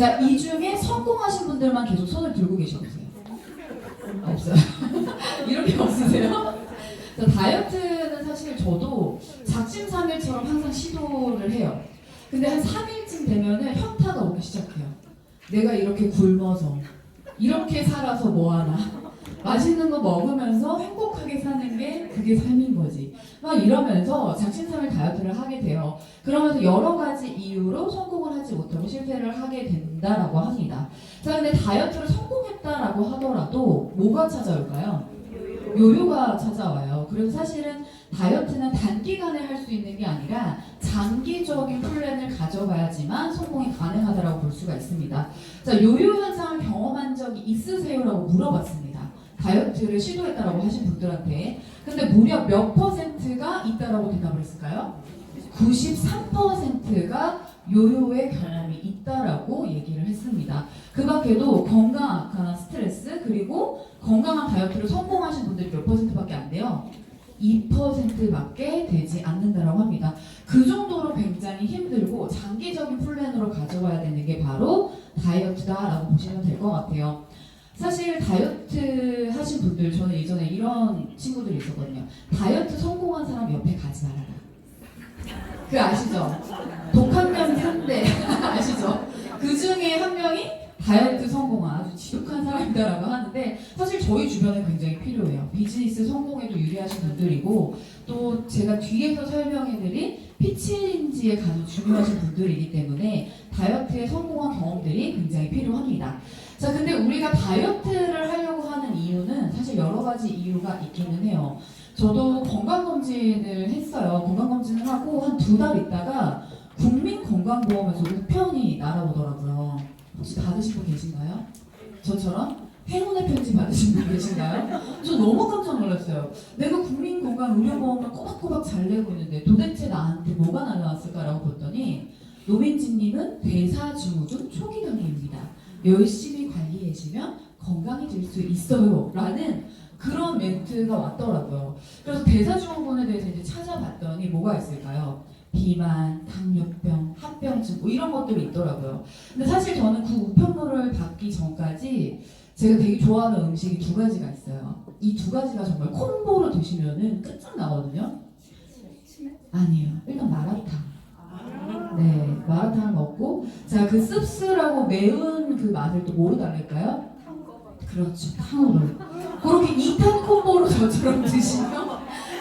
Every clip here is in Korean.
자, 이 중에 성공하신 분들만 계속 손을 들고 계셔보세요. 없어요. 이렇게 없으세요? 자, 다이어트는 사실 저도 작심삼일처럼 항상 시도를 해요. 근데 한 3일쯤 되면은 현타가 오기 시작해요. 내가 이렇게 굶어서, 이렇게 살아서 뭐하나. 맛있는 거 먹으면서 행복하게 사는 게 그게 삶인 거지. 막 이러면서 작심삼일 다이어트를 하게 돼요. 그러면서 여러 가지 이유로 성공을 하지 못하고 실패를 하게 된다라고 합니다. 자, 근데 다이어트를 성공했다라고 하더라도 뭐가 찾아올까요? 요요가 찾아와요. 그래서 사실은 다이어트는 단기간에 할 수 있는 게 아니라 장기적인 플랜을 가져가야지만 성공이 가능하다고 볼 수가 있습니다. 자, 요요 현상을 경험한 적이 있으세요?라고 물어봤습니다. 다이어트를 시도했다라고 하신 분들한테. 근데 무려 몇 %가 있다라고 대답을 했을까요? 93%가 요요의 경험이 있다라고 얘기를 했습니다. 그 밖에도 건강 악화나 스트레스, 그리고 건강한 다이어트를 성공하신 분들이 몇 %밖에 안 돼요? 2%밖에 되지 않는다라고 합니다. 그 정도로 굉장히 힘들고 장기적인 플랜으로 가져와야 되는 게 바로 다이어트다라고 보시면 될 것 같아요. 사실 다이어트 하신 분들, 저는 예전에 이런 친구들이 있었거든요. 다이어트 성공한 사람 옆에 가지 말아라. 그 아시죠? 독한 명이 3대 아시죠? 그 중에 한 명이 다이어트 성공한 아주 지독한 사람이다라고 하는데, 사실 저희 주변에 굉장히 필요해요. 비즈니스 성공에도 유리하신 분들이고, 또 제가 뒤에서 설명해드린 피치린지에 가장 중요하신 분들이기 때문에 다이어트에 성공한 경험들이 굉장히 필요합니다. 자, 근데 우리가 다이어트를 하려고 하는 이유는 사실 여러 가지 이유가 있기는 해요. 저도 건강검진을 했어요. 건강검진을 하고 한 2달 있다가 국민건강보험에서 우편이 날아오더라고요. 혹시 받으신 분 계신가요? 저처럼? 행운의 편지 받으신 분 계신가요? 저 너무 깜짝 놀랐어요. 내가 국민건강의료보험을 꼬박꼬박 잘 내고 있는데 도대체 나한테 뭐가 날아왔을까라고 봤더니, 노민지님은 대사증후군 초기 단계입니다. 열심히 관리해주면 건강해질 수 있어요 라는 그런 멘트가 왔더라고요. 그래서 대사증후군에 대해서 이제 찾아봤더니 뭐가 있을까요? 비만, 당뇨병, 합병증 뭐 이런 것들이 있더라고요. 근데 사실 저는 그 우편물을 받기 전까지 제가 되게 좋아하는 음식이 2가지가 있어요. 이 2가지가 정말 콤보로 드시면은 끝장나거든요. 아니에요. 일단 마라탕. 네, 마라탕을 먹고, 자, 그 씁쓸하고 매운 그 맛을 또 뭐로 달랠까요? 그렇죠, 탕후루. 그렇게 2탄 콤보로 저처럼 드시면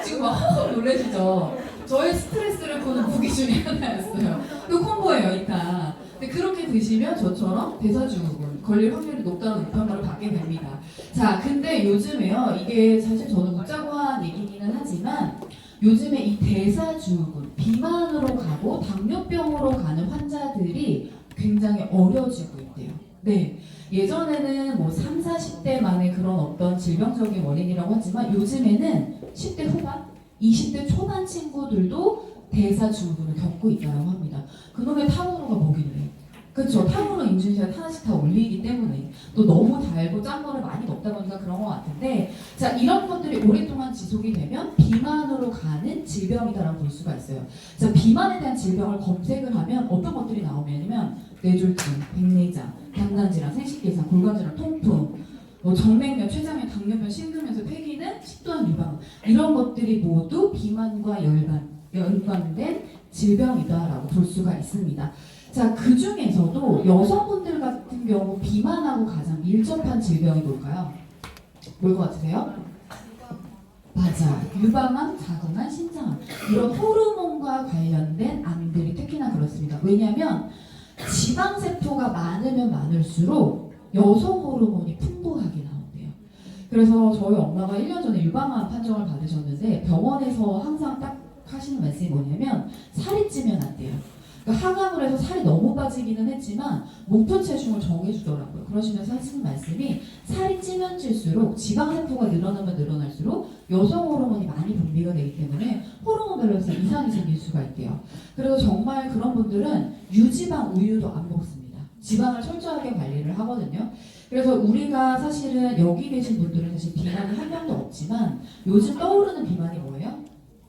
지금 막 허허 놀라시죠? 저의 스트레스를 푸는 무기 중에 하나였어요. 그 콤보예요, 2탄. 근데 그렇게 드시면 저처럼 대사증후군 걸릴 확률이 높다는 우편물을 받게 됩니다. 자, 근데 요즘에요, 이게 사실 저는 묻자고 한 얘기기는 하지만, 요즘에 이 대사증후군, 비만으로 가고 당뇨병으로 가는 환자들이 굉장히 어려지고 있대요. 네, 예전에는 뭐 3, 40대만의 그런 어떤 질병적인 원인이라고 하지만 요즘에는 10대 후반, 20대 초반 친구들도 대사증후군을 겪고 있다고 합니다. 그놈의 탕후루가 뭐길래? 그렇죠. 탕후루 인증샷 하나씩 다 올리기 때문에, 또 너무 달고 짠 거를 많이 먹다 보니까 그런 것 같은데, 자, 이런 것들이 오랫동안 지속이 되면 비만으로 가는 질병이다라고 볼 수가 있어요. 자, 비만에 대한 질병을 검색을 하면 어떤 것들이 나오냐면 뇌졸중, 백내장, 당뇨질환, 생식기상, 골반질환, 통풍, 뭐 정맥류, 췌장염, 당뇨병, 심근면서 폐기능, 식도암 유방, 이런 것들이 모두 비만과 연관된 질병이다라고 볼 수가 있습니다. 자, 그 중에서도 여성분들 같은 경우 비만하고 가장 밀접한 질병이 뭘까요? 뭘 것 같으세요? 맞아. 유방암, 자궁암, 신장암. 이런 호르몬과 관련된 암들이 특히나 그렇습니다. 왜냐하면 지방세포가 많으면 많을수록 여성 호르몬이 풍부하게 나온대요. 그래서 저희 엄마가 1년 전에 유방암 판정을 받으셨는데 병원에서 항상 딱 하시는 말씀이 뭐냐면 살이 찌면 안 돼요. 그러니까 하강을 해서 살이 너무 빠지기는 했지만 목표 체중을 정해주더라고요. 그러시면서 하시는 말씀이, 살이 찌면 찔수록 지방세포가 늘어나면 늘어날수록 여성 호르몬이 많이 분비가 되기 때문에 호르몬 밸런스에 이상이 생길 수가 있대요. 그래서 정말 그런 분들은 유지방 우유도 안 먹습니다. 지방을 철저하게 관리를 하거든요. 그래서 우리가 사실은 여기 계신 분들은 사실 비만이 한 명도 없지만 요즘 떠오르는 비만이 뭐예요?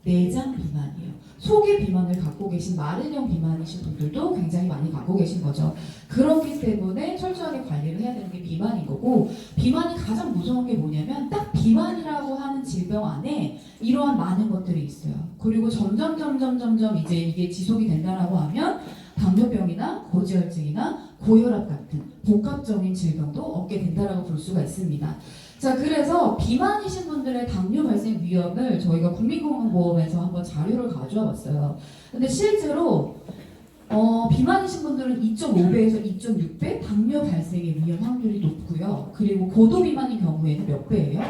내장 비만이에요. 소기 비만을 갖고 계신 마른형 비만이신 분들도 굉장히 많이 갖고 계신 거죠. 그렇기 때문에 철저하게 관리를 해야 되는 게 비만인 거고, 비만이 가장 무서운 게 뭐냐면 딱 비만이라고 하는 질병 안에 이러한 많은 것들이 있어요. 그리고 점점 이제 이게 지속이 된다라고 하면 당뇨병이나 고지혈증이나 고혈압 같은 복합적인 질병도 얻게 된다라고 볼 수가 있습니다. 자, 그래서 비만이신 분들의 당뇨 발생 위험을 저희가 국민건강보험에서 한번 자료를 가져와 봤어요. 근데 실제로 비만이신 분들은 2.5배에서 2.6배 당뇨 발생의 위험 확률이 높고요. 그리고 고도비만인 경우에는 몇 배예요?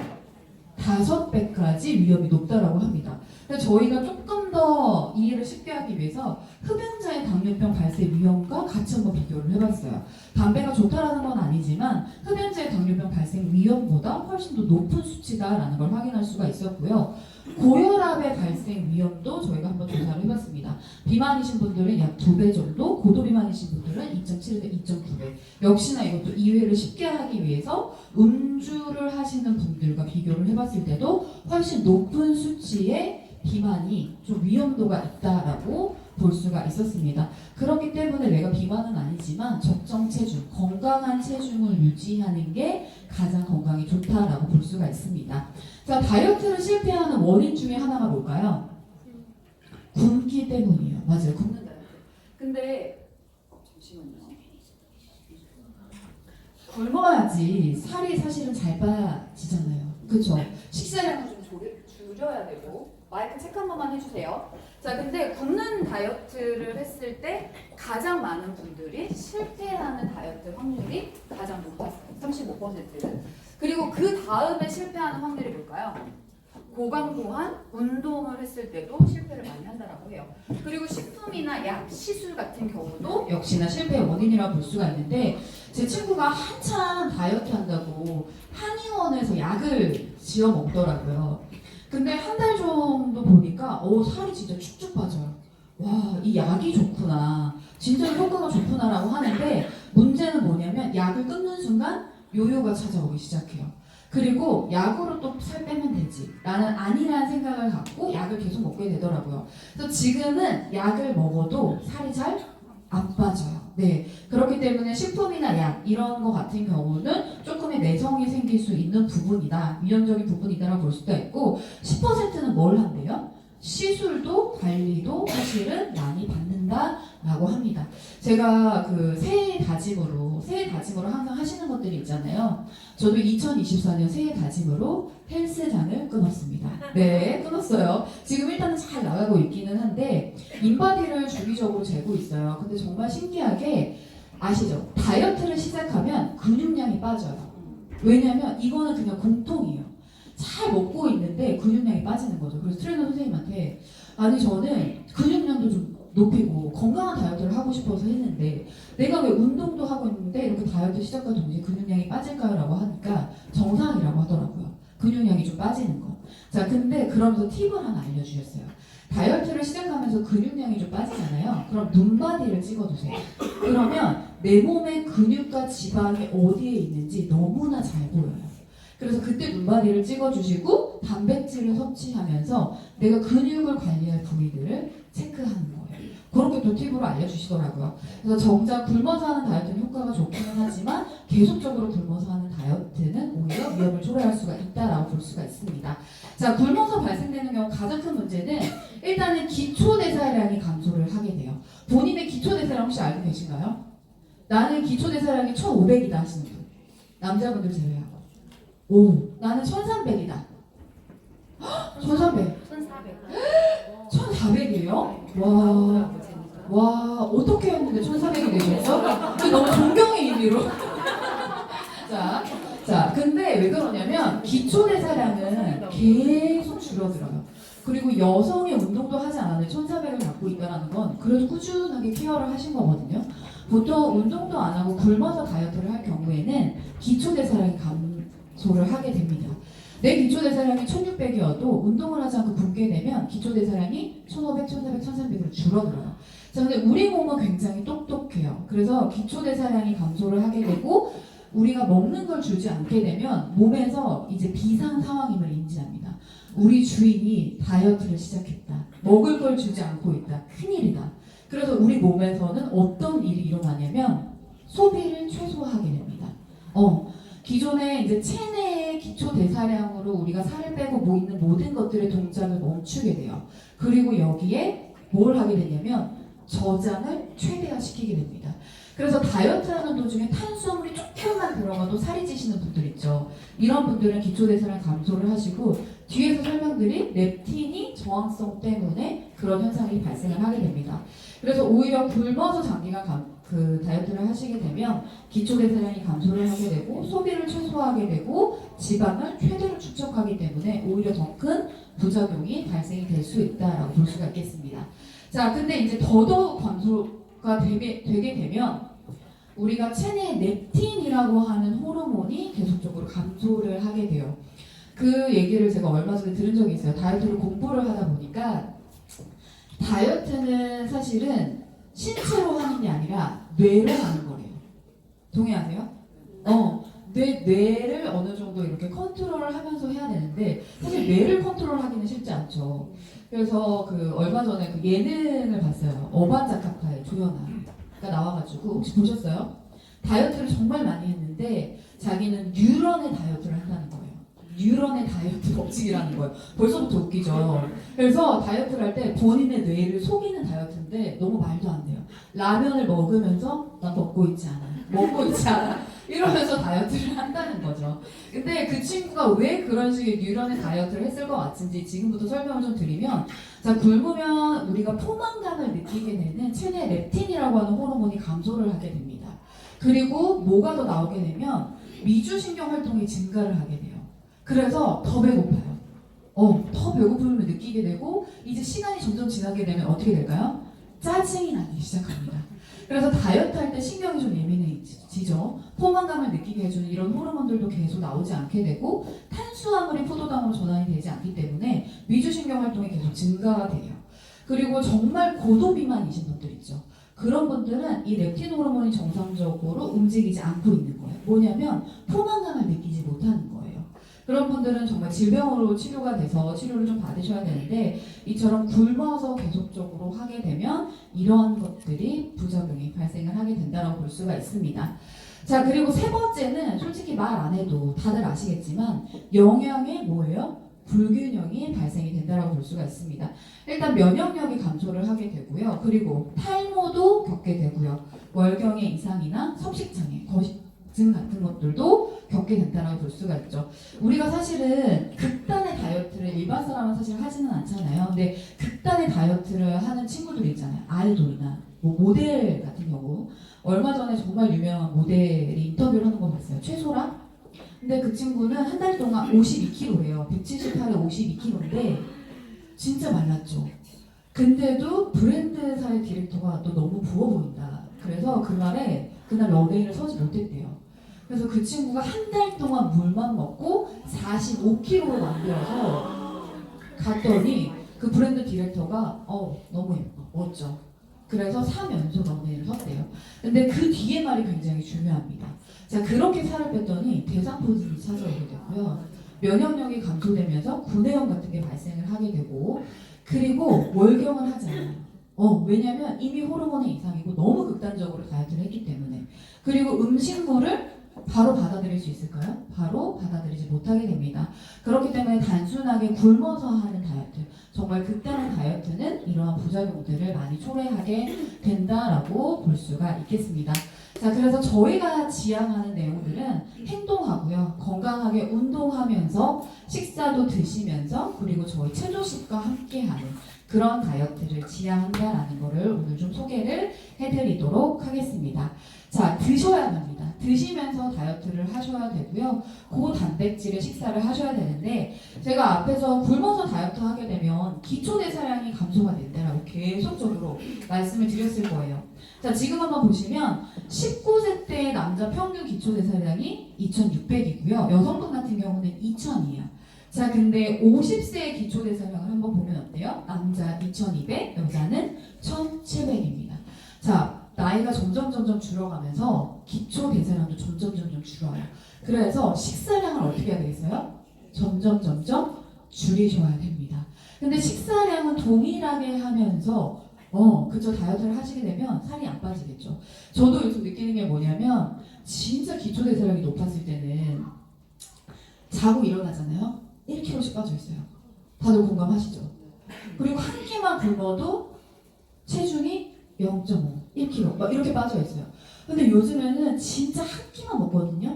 5배까지 위험이 높다라고 합니다. 그래서 저희가 조금 더 이해를 쉽게 하기 위해서 흡연자의 당뇨병 발생 위험과 같이 한번 비교를 해봤어요. 담배가 좋다라는 건 아니지만 흡연자의 당뇨병 발생 위험보다 훨씬 더 높은 수치다라는 걸 확인할 수가 있었고요. 고혈압의 발생 위험도 저희가 한번 조사를 해봤습니다. 비만이신 분들은 약 2배 정도, 고도비만이신 분들은 2.7배, 2.9배. 역시나 이것도 이해를 쉽게 하기 위해서 음주를 하시는 분들과 비교를 해봤을 때도 훨씬 높은 수치의 비만이 좀 위험도가 있다라고 볼 수가 있었습니다. 그렇기 때문에 내가 비만은 아니지만 적정 체중, 건강한 체중을 유지하는 게 가장 건강에 좋다라고 볼 수가 있습니다. 자, 다이어트를 실패하는 원인 중에 하나가 뭘까요? 굶기 때문이에요. 맞아요. 굶는 다이어트. 근데 잠시만요. 굶어야지 살이 사실은 잘 빠지잖아요. 그렇죠? 식사량을 좀 줄여야 되고. 마이크 체크 한 번만 해주세요. 자, 근데 굶는 다이어트를 했을 때 가장 많은 분들이 실패하는 다이어트 확률이 가장 높았어요. 35%. 그리고 그 다음에 실패하는 확률이 뭘까요? 고강도한 운동을 했을 때도 실패를 많이 한다고 해요. 그리고 식품이나 약, 시술 같은 경우도 역시나 실패의 원인이라고 볼 수가 있는데, 제 친구가 한참 다이어트 한다고 한의원에서 약을 지어 먹더라고요. 근데 한 달 정도 보니까 살이 진짜 축축 빠져요. 와, 이 약이 좋구나. 진짜 효과가 좋구나라고 하는데, 문제는 뭐냐면 약을 끊는 순간 요요가 찾아오기 시작해요. 그리고 약으로 또 살 빼면 되지 라는 아니라는 생각을 갖고 약을 계속 먹게 되더라고요. 그래서 지금은 약을 먹어도 살이 잘 안 빠져요. 네, 그렇기 때문에 식품이나 약 이런 거 같은 경우는 조금의 내성이 생길 수 있는 부분이다, 위험적인 부분이다라고 볼 수도 있고, 10%는 뭘 한대요? 시술도 관리도 사실은 많이 받는다라고 합니다. 제가 그 새해 다짐으로 항상 하시는 것들이 있잖아요. 저도 2024년 새해 다짐으로 헬스장을 끊었습니다. 네, 끊었어요. 지금 일단은 잘 나가고 있기는 한데 인바디를 주기적으로 재고 있어요. 근데 정말 신기하게 아시죠? 다이어트를 시작하면 근육량이 빠져요. 왜냐면 이거는 그냥 공통이에요. 잘 먹고 있는데 근육량이 빠지는 거죠. 그래서 트레이너 선생님한테, 아니 저는 근육량도 좀 높이고 건강한 다이어트를 하고 싶어서 했는데 내가 왜 운동도 하고 있는데 이렇게 다이어트 시작과 동시에 근육량이 빠질까요? 라고 하니까 정상이라고 하더라고요. 근육량이 좀 빠지는 거. 자, 근데 그러면서 팁을 하나 알려주셨어요. 다이어트를 시작하면서 근육량이 좀 빠지잖아요. 그럼 눈바디를 찍어주세요. 그러면 내 몸의 근육과 지방이 어디에 있는지 너무나 잘 보여요. 그래서 그때 눈바디를 찍어주시고 단백질을 섭취하면서 내가 근육을 관리할 부위들을 체크하는 거예요. 그렇게 또 팁으로 알려주시더라고요. 그래서 정작 굶어서 하는 다이어트는 효과가 좋기는 하지만 계속적으로 굶어서 하는 다이어트는 오히려 위험을 초래할 수가 있다라고 볼 수가 있습니다. 자, 굶어서 발생되는 경우 가장 큰 문제는 일단은 기초대사량이 감소를 하게 돼요. 본인의 기초대사량 혹시 알고 계신가요? 나는 기초대사량이 1500이다 하시는 분. 남자분들 제외하고. 오, 나는 1300이다. 1300. 1400이에요? 와, 어떻게 했는데 1400이 되셨어? 너무 존경의 의미로. 자, 근데 왜 그러냐면 기초대사량은 계속 줄어들어요. 그리고 여성의 운동도 하지 않았는데 1400을 갖고 있다는 건 그래도 꾸준하게 케어를 하신 거거든요. 보통 운동도 안 하고 굶어서 다이어트를 할 경우에는 기초대사량이 감소를 하게 됩니다. 내 기초대사량이 1600이어도 운동을 하지 않고 굶게 되면 기초대사량이 1500, 1400, 1300으로 줄어들어요. 자, 근데 우리 몸은 굉장히 똑똑해요. 그래서 기초대사량이 감소를 하게 되고 우리가 먹는 걸 주지 않게 되면 몸에서 이제 비상 상황임을 인지합니다. 우리 주인이 다이어트를 시작했다. 먹을 걸 주지 않고 있다. 큰일이다. 그래서 우리 몸에서는 어떤 일이 일어나냐면 소비를 최소화하게 됩니다. 기존에 이제 체내의 기초 대사량으로 우리가 살을 빼고 뭐 있는 모든 것들의 동작을 멈추게 돼요. 그리고 여기에 뭘 하게 되냐면 저장을 최대화시키게 됩니다. 그래서 다이어트하는 도중에 탄수화물이 조금만 들어가도 살이 찌시는 분들 있죠. 이런 분들은 기초 대사량 감소를 하시고 뒤에서 설명드린 렙틴이 저항성 때문에 그런 현상이 발생을 하게 됩니다. 그래서 오히려 굶어서 장기간 다이어트를 하시게 되면 기초 대사량이 감소를 하게 되고 소비를 최소화하게 되고 지방을 최대로 축적하기 때문에 오히려 더 큰 부작용이 발생이 될 수 있다라고 볼 수가 있겠습니다. 자, 근데 이제 더더욱 감소가 되게 되면 우리가 체내에 렙틴이라고 하는 호르몬이 계속적으로 감소를 하게 돼요. 그 얘기를 제가 얼마 전에 들은 적이 있어요. 다이어트를 공부를 하다 보니까 다이어트는 사실은 신체로 하는 게 아니라 뇌로 하는 거래요. 동의하세요? 뇌를 어느 정도 이렇게 컨트롤을 하면서 해야 되는데 사실 뇌를 컨트롤하기는 쉽지 않죠. 그래서 얼마 전에 예능을 봤어요. 어반자카파의 조연아가 나와가지고 혹시 보셨어요? 다이어트를 정말 많이 했는데 자기는 뉴런의 다이어트를 한다는 거예요. 뉴런의 다이어트 법칙이라는 거예요. 벌써부터 웃기죠. 그래서 다이어트를 할 때 본인의 뇌를 속이는 다이어트인데 너무 말도 안 돼요. 라면을 먹으면서 나 먹고 있지 않아. 먹고 있지 않아. 이러면서 다이어트를 한다는 거죠. 근데 그 친구가 왜 그런 식의 뉴런의 다이어트를 했을 것 같은지 지금부터 설명을 좀 드리면 자, 굶으면 우리가 포만감을 느끼게 되는 체내 렙틴이라고 하는 호르몬이 감소를 하게 됩니다. 그리고 뭐가 더 나오게 되면 미주신경 활동이 증가를 하게 돼요. 그래서 더 배고파요. 더 배고픔을 느끼게 되고 이제 시간이 점점 지나게 되면 어떻게 될까요? 짜증이 나기 시작합니다. 그래서 다이어트 할 때 신경이 좀 예민해지죠. 포만감을 느끼게 해주는 이런 호르몬들도 계속 나오지 않게 되고 탄수화물이 포도당으로 전환이 되지 않기 때문에 미주신경 활동이 계속 증가가 돼요. 그리고 정말 고도비만이신 분들 있죠. 그런 분들은 이 렙틴 호르몬이 정상적으로 움직이지 않고 있는 거예요. 뭐냐면 포만감을 느끼지 못하는 거예요. 그런 분들은 정말 질병으로 치료가 돼서 치료를 좀 받으셔야 되는데 이처럼 굶어서 계속적으로 하게 되면 이러한 것들이 부작용이 발생을 하게 된다고 볼 수가 있습니다. 자, 그리고 세 번째는 솔직히 말 안 해도 다들 아시겠지만 영양의 뭐예요? 불균형이 발생이 된다고 볼 수가 있습니다. 일단 면역력이 감소를 하게 되고요. 그리고 탈모도 겪게 되고요. 월경의 이상이나 섭식장애, 거식증 같은 것들도 겪게 된다고 볼 수가 있죠. 우리가 사실은 극단의 다이어트를 일반 사람은 사실 하지는 않잖아요. 근데 극단의 다이어트를 하는 친구들 있잖아요. 아이돌이나 뭐 모델 같은 경우 얼마 전에 정말 유명한 모델이 인터뷰를 하는 거 봤어요. 최소라? 근데 그 친구는 한 달 동안 52kg래요. 178에 52kg인데 진짜 말랐죠. 근데도 브랜드사의 디렉터가 너 너무 부어 보인다. 그래서 그날 런웨이를 서지 못했대요. 그래서 그 친구가 한 달 동안 물만 먹고 45kg로 만들어서 갔더니 그 브랜드 디렉터가 너무 예뻐, 멋져. 그래서 3연속 런웨이를 섰대요. 근데 그 뒤에 말이 굉장히 중요합니다. 자, 그렇게 살을 뺐더니 대상포진이 찾아오게 되고요. 면역력이 감소되면서 구내염 같은 게 발생을 하게 되고 그리고 월경을 하지 않아요. 왜냐면 이미 호르몬의 이상이고 너무 극단적으로 다이어트를 했기 때문에. 그리고 음식물을 바로 받아들일 수 있을까요? 바로 받아들이지 못하게 됩니다. 그렇기 때문에 단순하게 굶어서 하는 다이어트, 정말 극단의 다이어트는 이러한 부작용들을 많이 초래하게 된다라고 볼 수가 있겠습니다. 자, 그래서 저희가 지향하는 내용들은 행동하고요. 건강하게 운동하면서 식사도 드시면서 그리고 저희 체조식과 함께하는 그런 다이어트를 지향한다라는 거를 오늘 좀 소개를 해드리도록 하겠습니다. 자, 드셔야 합니다. 드시면서 다이어트를 하셔야 되고요. 고단백질의 식사를 하셔야 되는데 제가 앞에서 굶어서 다이어트 하게 되면 기초대사량이 감소가 된다라고 계속적으로 말씀을 드렸을 거예요. 자, 지금 한번 보시면 19세 때 남자 평균 기초대사량이 2600이고요. 여성분 같은 경우는 2000이에요. 자, 근데 50세의 기초대사량을 한번 보면 어때요? 남자 2200, 여자는 1700입니다. 자, 나이가 점점 줄어가면서 기초대사량도 점점 줄어요. 그래서 식사량을 어떻게 해야 되겠어요? 점점 줄이셔야 됩니다. 근데 식사량은 동일하게 하면서 그쵸, 다이어트를 하시게 되면 살이 안 빠지겠죠. 저도 요즘 느끼는 게 뭐냐면 진짜 기초대사량이 높았을 때는 자고 일어나잖아요. 1kg씩 빠져 있어요. 다들 공감하시죠? 그리고 한 끼만 굶어도 체중이 0.5, 1kg 막 이렇게 빠져 있어요. 근데 요즘에는 진짜 한 끼만 먹거든요.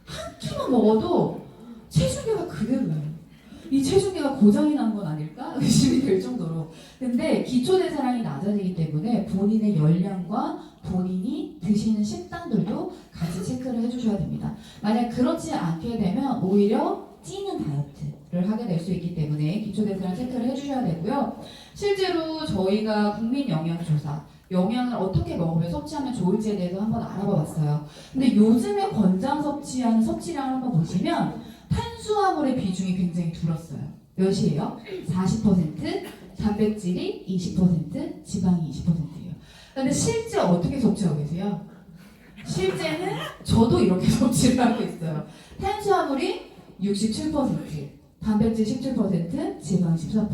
한 끼만 먹어도 체중계가 그대로예요. 이 체중계가 고장이 난 건 아닐까 의심이 될 정도로. 근데 기초대사량이 낮아지기 때문에 본인의 열량과 본인이 드시는 식단들도 같이 체크를 해주셔야 됩니다. 만약 그렇지 않게 되면 오히려 찌는 다이어트를 하게 될 수 있기 때문에 기초대사량 체크를 해주셔야 되고요. 실제로 저희가 국민영양조사 영양을 어떻게 먹으면 섭취하면 좋을지에 대해서 한번 알아봐 봤어요. 근데 요즘에 권장 섭취하는 섭취량을 한번 보시면 탄수화물의 비중이 굉장히 줄었어요. 몇이에요? 40%, 단백질이 20%, 지방이 20%예요. 근데 실제 어떻게 섭취하고 계세요? 실제는 저도 이렇게 섭취를 하고 있어요. 탄수화물이 67%, 단백질 17%, 지방 14%.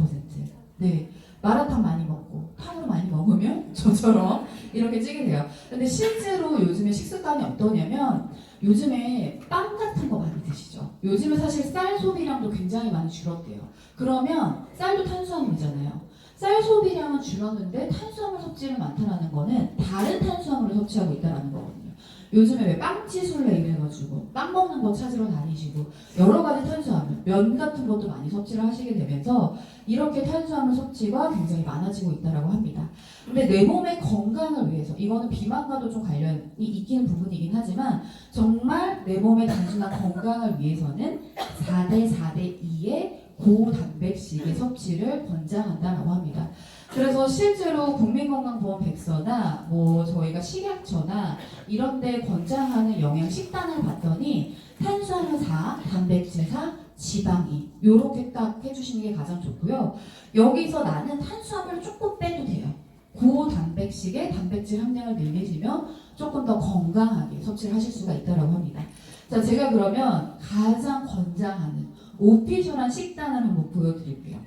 네, 마라탕 많이 먹고 탕으로 많이 먹으면 저처럼 이렇게 찌게 돼요. 근데 실제로 요즘에 식습관이 어떠냐면 요즘에 빵 같은 거 많이 드시죠. 요즘에 사실 쌀 소비량도 굉장히 많이 줄었대요. 그러면 쌀도 탄수화물이잖아요. 쌀 소비량은 줄었는데 탄수화물 섭취를 많다는 거는 다른 탄수화물을 섭취하고 있다는 거거든요. 요즘에 왜 빵치술래 이래가지고 빵 먹는 거 찾으러 다니시고 여러 가지 탄수화물, 면 같은 것도 많이 섭취를 하시게 되면서 이렇게 탄수화물 섭취가 굉장히 많아지고 있다고 합니다. 근데 내 몸의 건강을 위해서 이거는 비만과도 좀 관련이 있긴 부분이긴 하지만 정말 내 몸의 단순한 건강을 위해서는 4대 4대 2의 고단백질의 섭취를 권장한다라고 합니다. 그래서 실제로 국민건강보험 백서나 뭐 저희가 식약처나 이런 데 권장하는 영양 식단을 봤더니 탄수화물 4, 단백질 4, 지방 2 요렇게 딱 해주시는 게 가장 좋고요. 여기서 나는 탄수화물을 조금 빼도 돼요. 고단백식의 단백질 함량을 늘리시면 조금 더 건강하게 섭취를 하실 수가 있다고 합니다. 자, 제가 그러면 가장 권장하는 오피셜한 식단을 한번 보여드릴게요.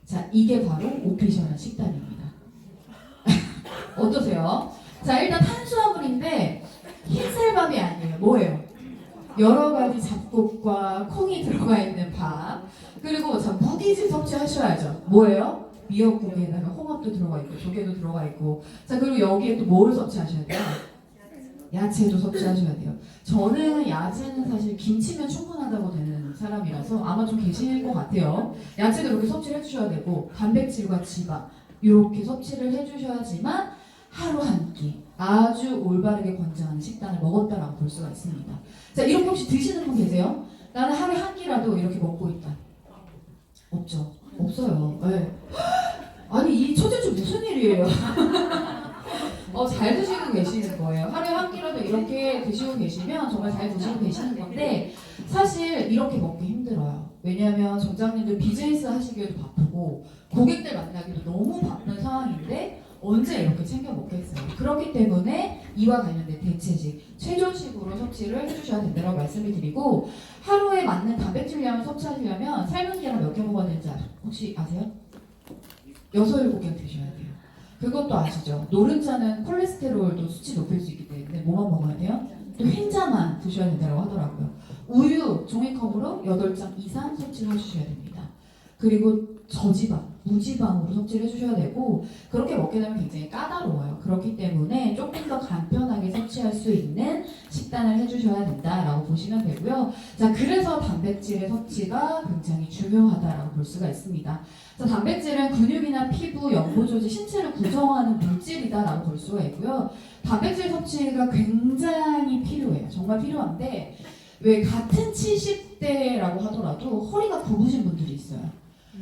자, 이게 바로 오피셜한 식단입니다. 어떠세요? 자, 일단 탄수화물인데 흰쌀밥이 아니에요. 뭐예요? 여러 가지 잡곡과 콩이 들어가 있는 밥. 그리고 자, 무기질 섭취하셔야죠. 뭐예요? 미역국에다가 홍합도 들어가 있고 조개도 들어가 있고. 자, 그리고 여기에 또 뭘 섭취하셔야 돼요? 야채도 섭취하셔야 돼요. 저는 야채는 사실 김치면 충분하다고 되는 사람이라서 아마 좀 계실 것 같아요. 야채도 이렇게 섭취를 해주셔야 되고 단백질과 지방 이렇게 섭취를 해주셔야지만 하루 한 끼 아주 올바르게 권장하는 식단을 먹었다라고 볼 수가 있습니다. 자, 이렇게 혹시 드시는 분 계세요? 나는 하루에 한 끼라도 이렇게 먹고 있다. 없죠? 없어요. 네. 아니 이 초제주 무슨 일이에요? 잘 드시고 계시는 거예요. 하루에 한 끼라도 이렇게 드시고 계시면 정말 잘 드시고 계시는 건데 사실 이렇게 먹기 힘들어요. 왜냐하면 정장님들 비즈니스 하시기에도 바쁘고 고객들 만나기도 너무 바쁜 상황인데 언제 이렇게 챙겨 먹겠어요. 그렇기 때문에 이와 관련된 대체식, 최저식으로 섭취를 해주셔야 된다고 말씀을 드리고 하루에 맞는 단백질량을 섭취하시려면 삶은 계란 몇 개 먹어야 되는지 혹시 아세요? 6, 7개 드셔야 돼요. 그것도 아시죠? 노른자는 콜레스테롤도 수치 높일 수 있기 때문에 뭐만 먹어야 돼요? 또 흰자만 드셔야 된다고 하더라고요. 우유 종이컵으로 8잔 이상 섭취를 해주셔야 됩니다. 그리고 저지방, 무지방으로 섭취를 해주셔야 되고 그렇게 먹게 되면 굉장히 까다로워요. 그렇기 때문에 조금 더 간편하게 섭취할 수 있는 식단을 해주셔야 된다라고 보시면 되고요. 자, 그래서 단백질의 섭취가 굉장히 중요하다라고 볼 수가 있습니다. 자, 단백질은 근육이나 피부, 연구조직, 신체를 구성하는 물질이다라고 볼 수가 있고요. 단백질 섭취가 굉장히 필요해요. 정말 필요한데 왜 같은 70대라고 하더라도 허리가 굽으신 분들이 있어요.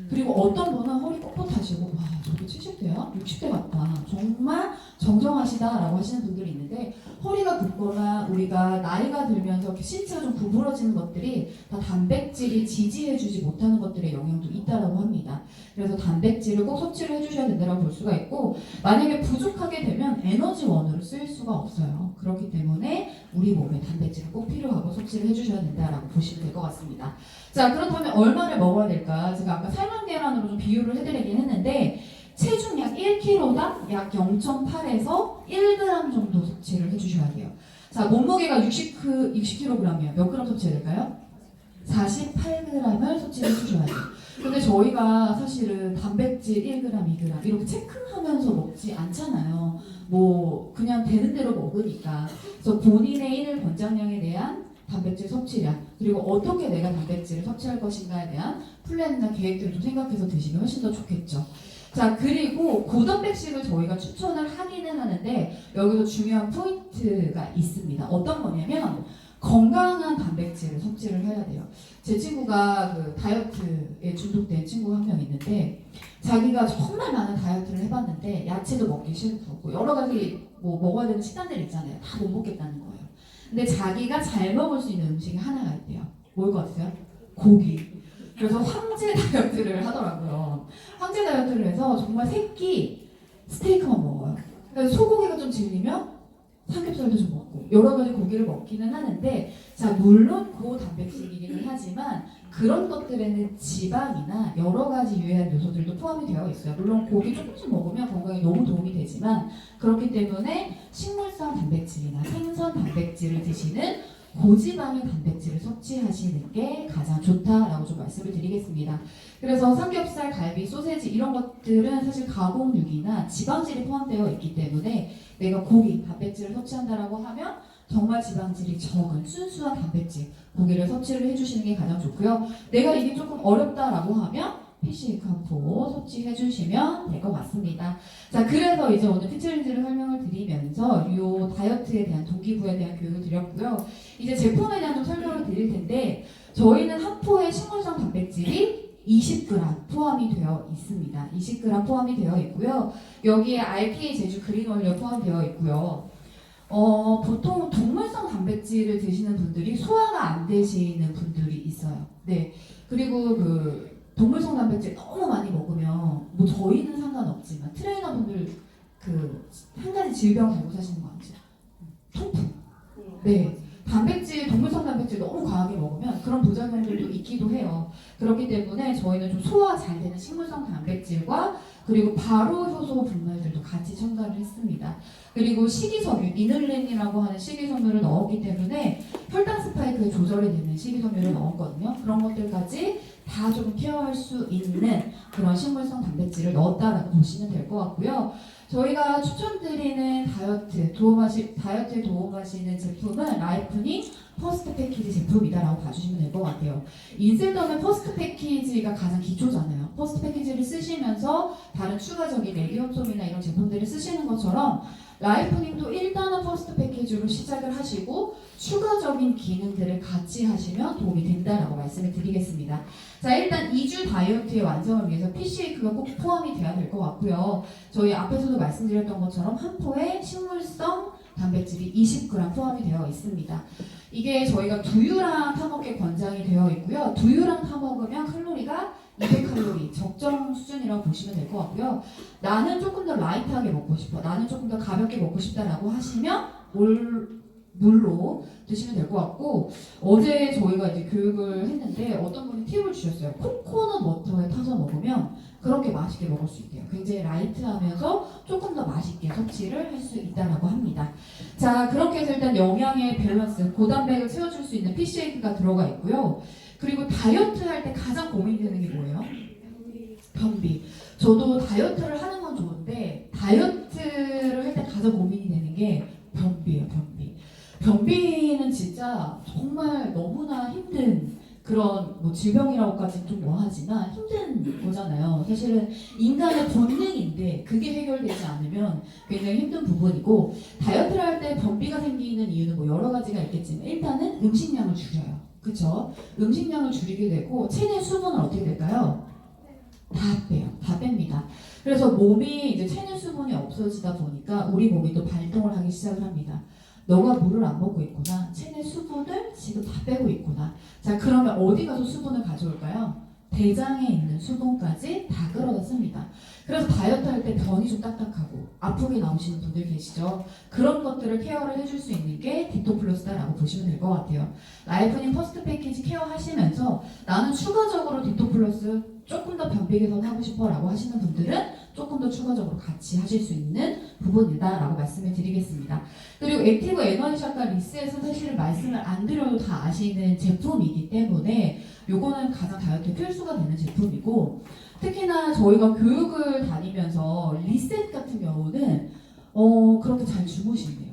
그리고 어떤 분은 허리 뻣뻣하시고 와 저게 70대야? 60대 같다. 정말 정정하시다라고 하시는 분들이 있는데 허리가 굽거나 우리가 나이가 들면서 신체가 좀 구부러지는 것들이 다 단백질이 지지해주지 못하는 것들의 영향도 있다고 합니다. 그래서 단백질을 꼭 섭취를 해주셔야 된다고 볼 수가 있고 만약에 부족하게 되면 에너지원으로 쓰일 수가 없어요. 그렇기 때문에 우리 몸에 단백질은 꼭 필요하고 섭취를 해주셔야 된다라고 보시면 될 것 같습니다. 자, 그렇다면 얼마를 먹어야 될까? 제가 아까 삶은 계란으로 좀 비유를 해드리긴 했는데 체중 약 1kg당 약 0.8에서 1g 정도 섭취를 해주셔야 돼요. 자, 몸무게가 60kg이면 몇 g 섭취해야 될까요? 48g을 섭취해 주셔야 돼요. 근데 저희가 사실은 단백질 1g, 2g 이렇게 체크하면서 먹지 않잖아요. 뭐 그냥 되는 대로 먹으니까. 그래서 본인의 일일 권장량에 대한 단백질 섭취량, 그리고 어떻게 내가 단백질을 섭취할 것인가에 대한 플랜이나 계획들을 좀 생각해서 드시면 훨씬 더 좋겠죠. 자, 그리고 고단백식을 저희가 추천을 하기는 하는데 여기서 중요한 포인트가 있습니다. 어떤 거냐면 건강한 단백질을 섭취를 해야 돼요. 제 친구가 그 다이어트에 중독된 친구 한 명 있는데 자기가 정말 많은 다이어트를 해봤는데 야채도 먹기 싫고 여러 가지 뭐 먹어야 되는 식단들 있잖아요. 다 못 먹겠다는 거예요. 근데 자기가 잘 먹을 수 있는 음식이 하나가 있대요. 뭘 것 같으세요? 고기. 그래서 황제 다이어트를 하더라고요. 황제 다이어트를 해서 정말 새끼 스테이크만 먹어요. 그래서 소고기가 좀 질리면 삼겹살도 좀 먹고 여러 가지 고기를 먹기는 하는데, 자, 물론 고단백질이기는 하지만 그런 것들에는 지방이나 여러 가지 유해한 요소들도 포함이 되어 있어요. 물론 고기 조금씩 먹으면 건강에 너무 도움이 되지만 그렇기 때문에 식물성 단백질이나 생선 단백질을 드시는 고지방의 단백질을 섭취하시는 게 가장 좋다라고 좀 말씀을 드리겠습니다. 그래서 삼겹살, 갈비, 소세지 이런 것들은 사실 가공육이나 지방질이 포함되어 있기 때문에 내가 고기, 단백질을 섭취한다라고 하면 정말 지방질이 적은 순수한 단백질, 고기를 섭취를 해주시는 게 가장 좋고요. 내가 이게 조금 어렵다라고 하면 피쉬 캄포 섭취해 주시면 될 것 같습니다. 자, 그래서 이제 오늘 피챌린지를 설명을 드리면서 이 다이어트에 대한 동기부여에 대한 교육을 드렸고요. 이제 제품에 대한 좀 설명을 드릴 텐데 저희는 한 포에 식물성 단백질이 20g 포함이 되어 있습니다. 20g 포함이 되어 있고요. 여기에 RPA 제주 그린 원료 포함되어 있고요. 보통 동물성 단백질을 드시는 분들이 소화가 안 되시는 분들이 있어요. 네. 그리고 그 동물성 단백질 너무 많이 먹으면 뭐 저희는 상관없지만 트레이너분들 그 한 가지 질병 달고 사시는 거 아시죠? 통풍. 네. 단백질, 동물성 단백질 너무 과하게 먹으면 그런 부작용들도 있기도 해요. 그렇기 때문에 저희는 좀 소화 잘 되는 식물성 단백질과 그리고 바로 효소 분말들도 같이 첨가를 했습니다. 그리고 식이섬유, 이눌린이라고 하는 식이섬유를 넣었기 때문에 혈당 스파이크에 조절이 되는 식이섬유를 넣었거든요. 그런 것들까지 다 조금 케어할 수 있는 그런 식물성 단백질을 넣었다라고 보시면 될 것 같고요. 저희가 추천드리는 다이어트에 도움하시는 제품은 라이프닝 퍼스트 패키지 제품이다라고 봐주시면 될 것 같아요. 인셀덤의 퍼스트 패키지가 가장 기초잖아요. 퍼스트 패키지를 쓰시면서 다른 추가적인 레기온솜이나 이런 제품들을 쓰시는 것처럼 라이프닝도 일단은 퍼스트 패키지로 시작을 하시고 추가적인 기능들을 같이 하시면 도움이 된다라고 말씀을 드리겠습니다. 자, 일단 2주 다이어트의 완성을 위해서 피쉬에이크가 꼭 포함이 돼야 될 것 같고요. 저희 앞에서도 말씀드렸던 것처럼 한 포에 식물성 단백질이 20g 포함이 되어 있습니다. 이게 저희가 두유랑 타먹게 권장이 되어 있고요. 두유랑 타먹으면 칼로리가 200칼로리 적정 수준이라고 보시면 될 것 같고요. 나는 조금 더 라이트하게 먹고 싶어, 나는 조금 더 가볍게 먹고 싶다라고 하시면 물로 드시면 될 것 같고, 어제 저희가 이제 교육을 했는데 어떤 분이 팁을 주셨어요. 코코넛 워터에 타서 먹으면 그렇게 맛있게 먹을 수 있대요. 굉장히 라이트하면서 조금 더 맛있게 섭취를 할 수 있다라고 합니다. 자, 그렇게 해서 일단 영양의 밸런스, 고단백을 채워줄 수 있는 피쉬에이크가 들어가 있고요. 그리고 다이어트 할 때 가장 고민되는 게 뭐예요? 변비. 저도 다이어트를 하는 건 좋은데 다이어트를 할 때 가장 고민이 되는 게 변비예요. 변비는 진짜 정말 너무나 힘든 그런 뭐 질병이라고까지는 좀 뭐하지만 힘든 거잖아요. 사실은 인간의 본능인데 그게 해결되지 않으면 굉장히 힘든 부분이고, 다이어트를 할 때 변비가 생기는 이유는 뭐 여러 가지가 있겠지만 일단은 음식량을 줄여요. 그쵸? 음식량을 줄이게 되고 체내 수분은 어떻게 될까요? 다 빼요. 다 뺍니다. 그래서 몸이 이제 체내 수분이 없어지다 보니까 우리 몸이 또 발동을 하기 시작을 합니다. 너가 물을 안 먹고 있구나. 체내 수분을 지금 다 빼고 있구나. 자, 그러면 어디 가서 수분을 가져올까요? 대장에 있는 수분까지 다 끌어다 씁니다. 그래서 다이어트 할 때 변이 좀 딱딱하고 아프게 나오시는 분들 계시죠. 그런 것들을 케어를 해줄 수 있는 게 디토플러스다라고 보시면 될 것 같아요. 라이프닝 퍼스트 패키지 케어 하시면서 나는 추가적으로 디토플러스 조금 더 변비 개선하고 싶어 라고 하시는 분들은 조금 더 추가적으로 같이 하실 수 있는 부분이다 라고 말씀을 드리겠습니다. 그리고 액티브 에너지샷과 리셋은 사실은 말씀을 안 드려도 다 아시는 제품이기 때문에 요거는 가장 다이어트에 필수가 되는 제품이고, 특히나 저희가 교육을 다니면서 리셋 같은 경우는 그렇게 잘 주무신대요.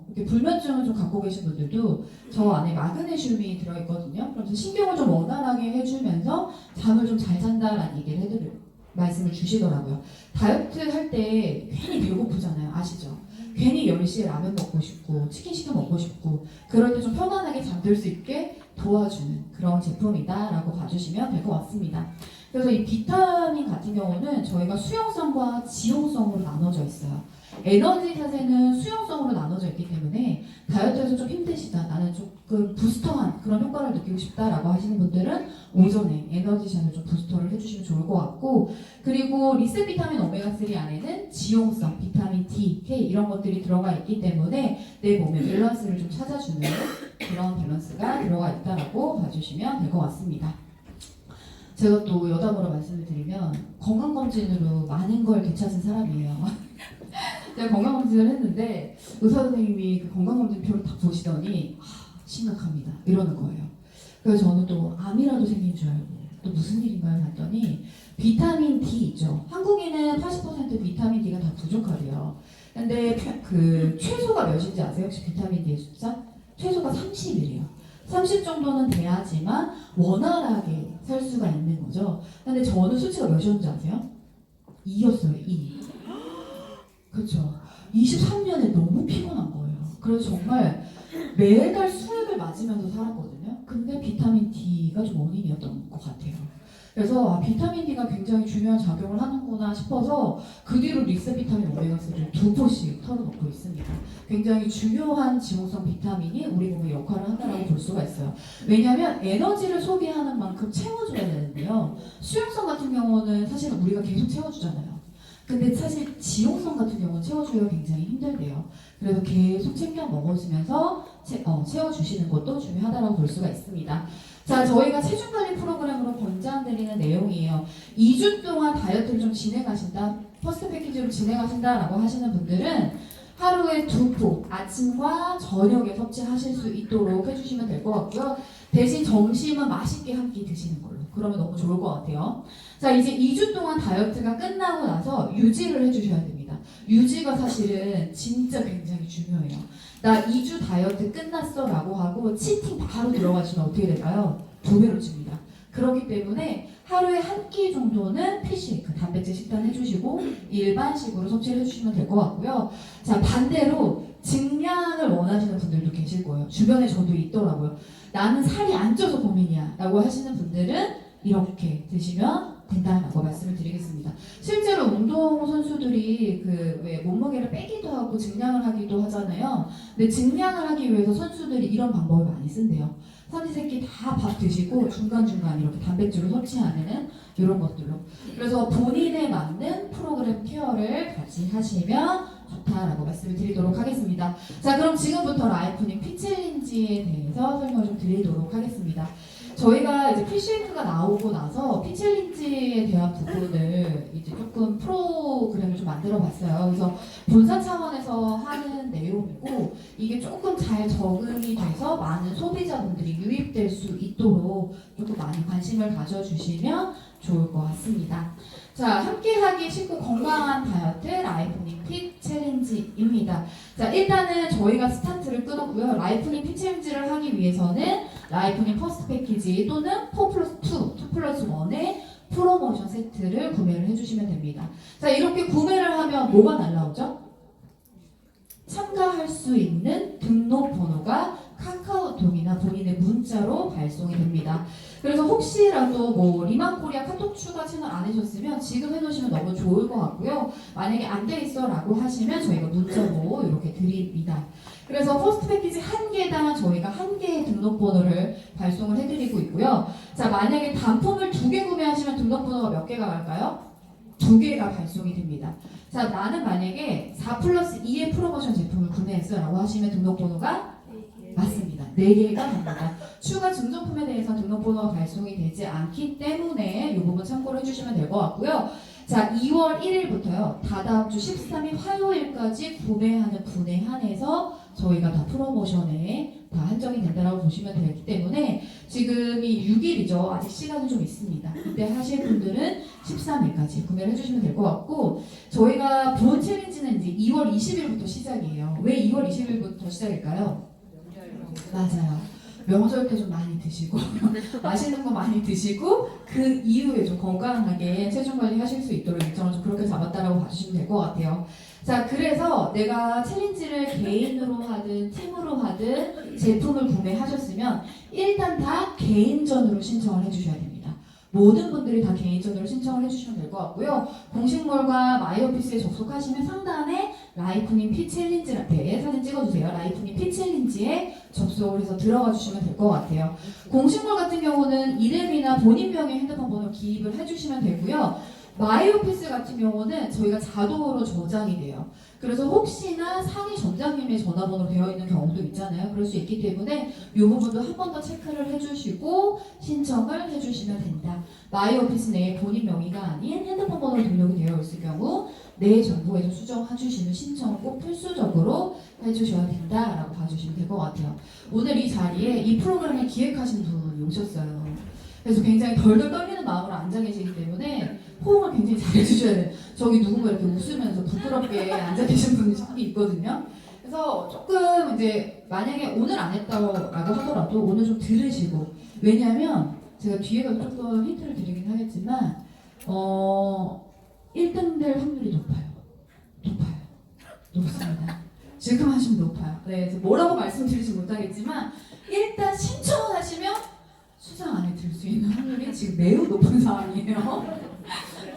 이렇게 불면증을 좀 갖고 계신 분들도 저 안에 마그네슘이 들어있거든요. 그래서 신경을 좀 원활하게 해주면서 잠을 좀 잘 잔다라는 얘기를 말씀을 주시더라고요. 다이어트 할 때 괜히 배고프잖아요. 아시죠? 괜히 10시에 라면 먹고 싶고 치킨 시켜 먹고 싶고 그럴 때 좀 편안하게 잠들 수 있게 도와주는 그런 제품이다라고 봐주시면 될 것 같습니다. 그래서 이 비타민 같은 경우는 저희가 수용성과 지용성으로 나눠져 있어요. 에너지샷에는 수용성으로 나눠져 있기 때문에 다이어트에서 좀 힘드시다, 나는 조금 부스터한 그런 효과를 느끼고 싶다라고 하시는 분들은 오전에 에너지샷을 좀 부스터를 해주시면 좋을 것 같고, 그리고 리셋 비타민 오메가3 안에는 지용성, 비타민 D, K 이런 것들이 들어가 있기 때문에 내 몸의 밸런스를 좀 찾아주는 그런 밸런스가 들어가 있다라고 봐주시면 될 것 같습니다. 제가 또 여담으로 말씀을 드리면 건강검진으로 많은 걸 되찾은 사람이에요. 제가 건강검진을 했는데 의사 선생님이 그 건강검진표를 딱 보시더니 심각합니다 이러는 거예요. 그래서 저는 또 암이라도 생긴 줄 알고 또 무슨 일인가요 봤더니 비타민 D 있죠. 한국인은 80% 비타민 D가 다 부족하대요. 근데 그 최소가 몇인지 아세요? 혹시 비타민 D의 숫자? 최소가 30이래요. 30 정도는 돼야지만 원활하게 살 수가 있는 거죠. 근데 저는 수치가 몇이었는지 아세요? 2였어요. 2. 그렇죠. 23년에 너무 피곤한 거예요. 그래서 정말 매달 수액을 맞으면서 살았거든요. 근데 비타민 D가 좀 원인이었던 것 같아요. 그래서 비타민 D가 굉장히 중요한 작용을 하는구나 싶어서 그 뒤로 리셋 비타민 오메가3를 2포씩 털어놓고 있습니다. 굉장히 중요한 지용성 비타민이 우리 몸에 역할을 한다고 볼 수가 있어요. 왜냐하면 에너지를 소비하는 만큼 채워줘야 되는데요. 수용성 같은 경우는 사실 우리가 계속 채워주잖아요. 근데 사실 지용성 같은 경우는 채워주기가 굉장히 힘들대요. 그래서 계속 챙겨 먹어주면서 채워주시는 것도 중요하다고 볼 수가 있습니다. 자, 저희가 체중관리 프로그램으로 권장드리는 내용이에요. 2주 동안 다이어트를 좀 진행하신다, 퍼스트 패키지로 진행하신다라고 하시는 분들은 하루에 2포, 아침과 저녁에 섭취하실 수 있도록 해주시면 될 것 같고요. 대신 점심은 맛있게 한 끼 드시는 걸로. 그러면 너무 좋을 것 같아요. 자, 이제 2주 동안 다이어트가 끝나고 나서 유지를 해주셔야 됩니다. 유지가 사실은 진짜 굉장히 중요해요. 나 2주 다이어트 끝났어 라고 하고 치팅 바로 들어가시면 어떻게 될까요? 2배로 찝니다. 그렇기 때문에 하루에 한 끼 정도는 피시크, 단백질 식단 해주시고 일반식으로 섭취를 해주시면 될 것 같고요. 자, 반대로 증량을 원하시는 분들도 계실 거예요. 주변에 저도 있더라고요. 나는 살이 안 쪄서 고민이야 라고 하시는 분들은 이렇게 드시면 된다라고 말씀을 드리겠습니다. 실제로 운동선수들이 왜 몸무게를 빼기도 하고 증량을 하기도 하잖아요. 근데 증량을 하기 위해서 선수들이 이런 방법을 많이 쓴대요. 삼시세끼 다 밥 드시고 중간중간 이렇게 단백질을 섭취하는 이런 것들로. 그래서 본인에 맞는 프로그램 케어를 같이 하시면 좋다라고 말씀을 드리도록 하겠습니다. 자, 그럼 지금부터 라이프닝 피챌린지에 대해서 설명을 좀 드리도록 하겠습니다. 저희가 이제 피쉐이크가 나오고 나서 피챌린지에 대한 부분을 이제 조금 프로그램을 좀 만들어 봤어요. 그래서 본사 차원에서 하는 내용이고 이게 조금 잘 적응이 돼서 많은 소비자분들이 유입될 수 있도록 조금 많이 관심을 가져주시면 좋을 것 같습니다. 자, 함께하기 쉽고 건강한 다이어트 라이프닝 핏 챌린지입니다. 자, 일단은 저희가 스타트를 끊었고요. 라이프닝 핏 챌린지를 하기 위해서는 라이프닝 퍼스트 패키지 또는 4+2, 2+1의 프로모션 세트를 구매를 해주시면 됩니다. 자, 이렇게 구매를 하면 뭐가 날라오죠? 참가할 수 있는 등록번호가 카카오톡이나 본인의 문자로 발송이 됩니다. 그래서 혹시라도 뭐 리만코리아 카톡 추가 채널 안 해줬으면 지금 해놓으시면 너무 좋을 것 같고요. 만약에 안 돼 있어 라고 하시면 저희가 문자로 이렇게 드립니다. 그래서 퍼스트 패키지 한 개당 저희가 한 개의 등록번호를 발송을 해드리고 있고요. 자, 만약에 단품을 2개 구매하시면 등록번호가 몇 개가 갈까요? 2개가 발송이 됩니다. 자, 나는 만약에 4+2의 프로모션 제품을 구매했어 라고 하시면 등록번호가 맞습니다. 4개가 갑니다. 추가 증정품에 대해서 등록번호가 발송이 되지 않기 때문에 이 부분 참고를 해주시면 될 것 같고요. 자, 2월 1일부터요. 다다음 주 13일 화요일까지 구매하는 분에 한해서 저희가 다 프로모션에 다 한정이 된다고 보시면 되기 때문에 지금이 6일이죠. 아직 시간은 좀 있습니다. 이때 하실 분들은 13일까지 구매를 해주시면 될 것 같고 저희가 본 챌린지는 이제 2월 20일부터 시작이에요. 왜 2월 20일부터 시작일까요? 맞아요. 명절 때 좀 많이 드시고 맛있는 거 많이 드시고 그 이후에 좀 건강하게 체중 관리 하실 수 있도록 일정을 좀 그렇게 잡았다라고 봐주시면 될 것 같아요. 자, 그래서 내가 챌린지를 개인으로 하든 팀으로 하든 제품을 구매하셨으면 일단 다 개인전으로 신청을 해주셔야 됩니다. 모든 분들이 다 개인전으로 신청을 해주시면 될 것 같고요. 공식몰과 마이오피스에 접속하시면 상단에 라이프님 피챌린지에 사진 찍어주세요. 라이프님 피챌린지에 접속을 해서 들어가 주시면 될 것 같아요. 공식몰 같은 경우는 이름이나 본인명의 핸드폰 번호 기입을 해주시면 되고요. 마이오피스 같은 경우는 저희가 자동으로 저장이 돼요. 그래서 혹시나 상위 점장님의 전화번호로 되어 있는 경우도 있잖아요. 그럴 수 있기 때문에 이 부분도 한 번 더 체크를 해주시고 신청을 해주시면 된다. 마이오피스 내에 본인 명의가 아닌 핸드폰 번호로 등록이 되어 있을 경우 내 정보에서 수정해주시는 신청을 꼭 필수적으로 해주셔야 된다라고 봐주시면 될 것 같아요. 오늘 이 자리에 이 프로그램을 기획하신 분이 오셨어요. 그래서 굉장히 덜덜 떨리는 마음으로 앉아 계시기 때문에 호응을 굉장히 잘 해주셔야 돼요. 저기 누군가 이렇게 웃으면서 부끄럽게 앉아 계신 분이 저기 있거든요. 그래서 조금 이제 만약에 오늘 안 했다고 하더라도 오늘 좀 들으시고 왜냐하면 제가 뒤에가 조금 힌트를 드리긴 하겠지만 1등 될 확률이 높습니다. 지금 하시면 높아요. 네, 그래서 뭐라고 말씀드리지 못하겠지만 일단 신청을 하시면 수상 안에 들 수 있는 확률이 지금 매우 높은 상황이에요.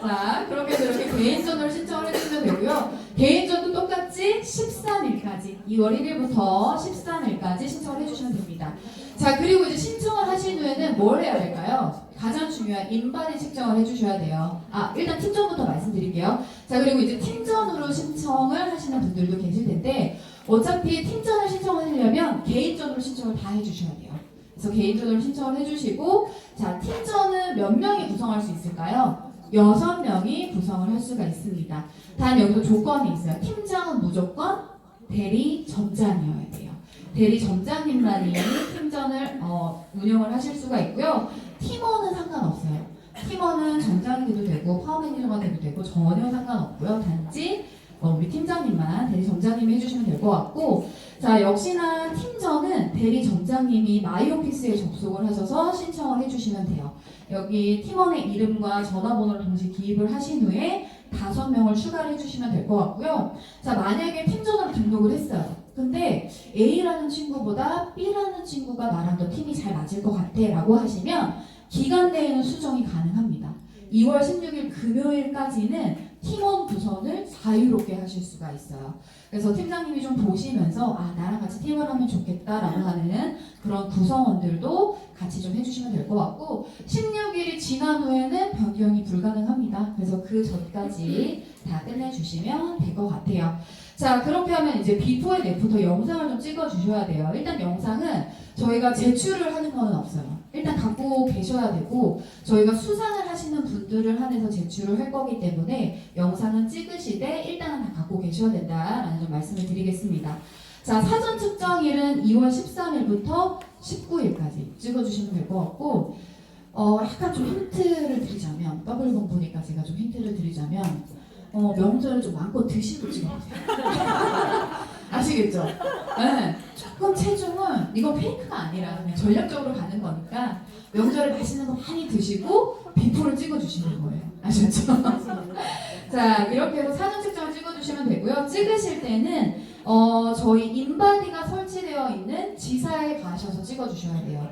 자, 그렇게 해서 이렇게 개인전으로 신청을 해주시면 되고요. 개인전도 똑같이 13일까지 2월 1일부터 13일까지 신청을 해주시면 됩니다. 자, 그리고 이제 신청을 하신 후에는 뭘 해야 될까요? 가장 중요한 인바디 측정을 해주셔야 돼요. 일단 팀전부터 말씀드릴게요. 자, 그리고 이제 팀전으로 신청을 하시는 분들도 계실 텐데 어차피 팀전을 신청하시려면 개인전으로 신청을 다 해주셔야 돼요. 그래서 개인전으로 신청을 해주시고 자, 팀전은 몇 명이 구성할 수 있을까요? 6명이 구성을 할 수가 있습니다. 단 여기서 조건이 있어요. 팀장은 무조건 대리 점장이어야 돼요. 대리 점장님만이 팀전을 운영을 하실 수가 있고요. 팀원은 상관없어요. 팀원은 점장이 돼도 되고 파워 매니저가 돼도 되고 전혀 상관없고요. 단지 우리 팀장님만 대리 점장님이 해주시면 될 것 같고 자, 역시나 팀전은 대리 점장님이 마이오피스에 접속을 하셔서 신청을 해주시면 돼요. 여기 팀원의 이름과 전화번호를 동시에 기입을 하신 후에 5명을 추가를 해주시면 될 것 같고요. 자, 만약에 팀전으로 등록을 했어요. 근데 A라는 친구보다 B라는 친구가 나랑 더 팀이 잘 맞을 것 같아 라고 하시면 기간 내에는 수정이 가능합니다. 2월 16일 금요일까지는 팀원 구성을 자유롭게 하실 수가 있어요. 그래서 팀장님이 좀 보시면서 나랑 같이 팀을 하면 좋겠다라고 하는 그런 구성원들도 같이 좀 해주시면 될 것 같고 16일이 지난 후에는 변경이 불가능합니다. 그래서 그 전까지 다 끝내주시면 될 것 같아요. 자, 그렇게 하면 이제 비포 앤 애프터 영상을 좀 찍어주셔야 돼요. 일단 영상은 저희가 제출을 하는 건 없어요. 일단 갖고 계셔야 되고 저희가 수상을 하시는 분들을 한해서 제출을 할 거기 때문에 영상은 찍으시되 일단은 다 갖고 계셔야 된다라는 좀 말씀을 드리겠습니다. 자, 사전 측정일은 2월 13일부터 19일까지 찍어주시면 될 것 같고 약간 좀 힌트를 드리자면 더블본 보니까 제가 좀 힌트를 드리자면 명절을 좀 마음껏 드시고 찍어보세요. 아시겠죠? 네. 조금 체중은 이건 페이크가 아니라 그냥 전략적으로 가는 거니까 명절에 맛있는 거 많이 드시고 비포를 찍어주시는 거예요. 아셨죠? 자, 이렇게 해서 사전 측정을 찍어주시면 되고요. 찍으실 때는 저희 인바디가 설치되어 있는 지사에 가셔서 찍어주셔야 돼요.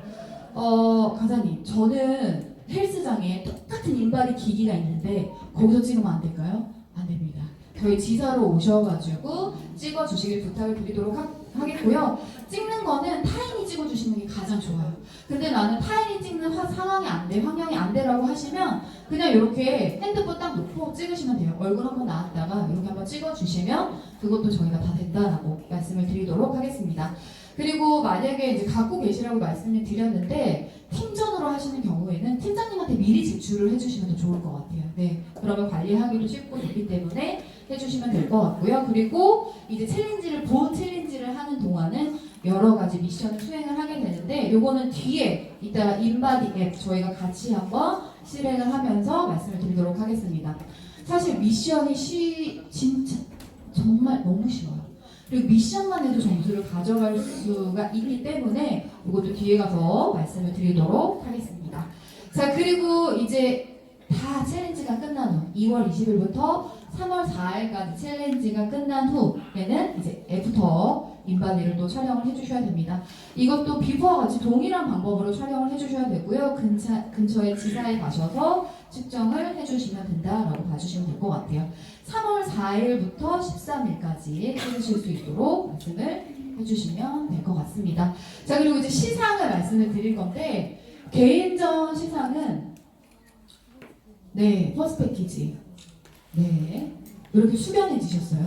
강사님, 저는 헬스장에 똑같은 인바디 기기가 있는데 거기서 찍으면 안 될까요? 안 됩니다. 저희 지사로 오셔가지고 찍어주시길 부탁을 드리도록 하겠고요. 찍는 거는 타인이 찍어주시는 게 가장 좋아요. 근데 나는 타인이 찍는 상황이 안 돼, 환경이 안 되라고 하시면 그냥 이렇게 핸드폰 딱 놓고 찍으시면 돼요. 얼굴 한번 나왔다가 이렇게 한번 찍어주시면 그것도 저희가 다 된다라고 말씀을 드리도록 하겠습니다. 그리고 만약에 이제 갖고 계시라고 말씀을 드렸는데 팀전으로 하시는 경우에는 팀장님한테 미리 제출을 해주시면 더 좋을 것 같아요. 네, 그러면 관리하기도 쉽고 좋기 때문에 해주시면 될 것 같고요. 그리고 이제 본 챌린지를 하는 동안은 여러 가지 미션을 수행을 하게 되는데 요거는 뒤에 이따가 인바디 앱 저희가 같이 한번 실행을 하면서 말씀을 드리도록 하겠습니다. 사실 미션이 진짜 정말 너무 쉬워요. 그리고 미션만 해도 점수를 가져갈 수가 있기 때문에 이것도 뒤에 가서 말씀을 드리도록 하겠습니다. 자, 그리고 이제 다 챌린지가 끝난 후 2월 20일부터 3월 4일까지 챌린지가 끝난 후에는 이제 애프터 인바디를 또 촬영을 해주셔야 됩니다. 이것도 비포와 같이 동일한 방법으로 촬영을 해주셔야 되고요. 근처에 지사에 가셔서 측정을 해주시면 된다라고 봐주시면 될 것 같아요. 3월 4일부터 13일까지 찍으실 수 있도록 말씀을 해주시면 될 것 같습니다. 자, 그리고 이제 시상을 말씀을 드릴 건데 개인전 시상은 네, 퍼스트 패키지 네, 이렇게 수변해지셨어요.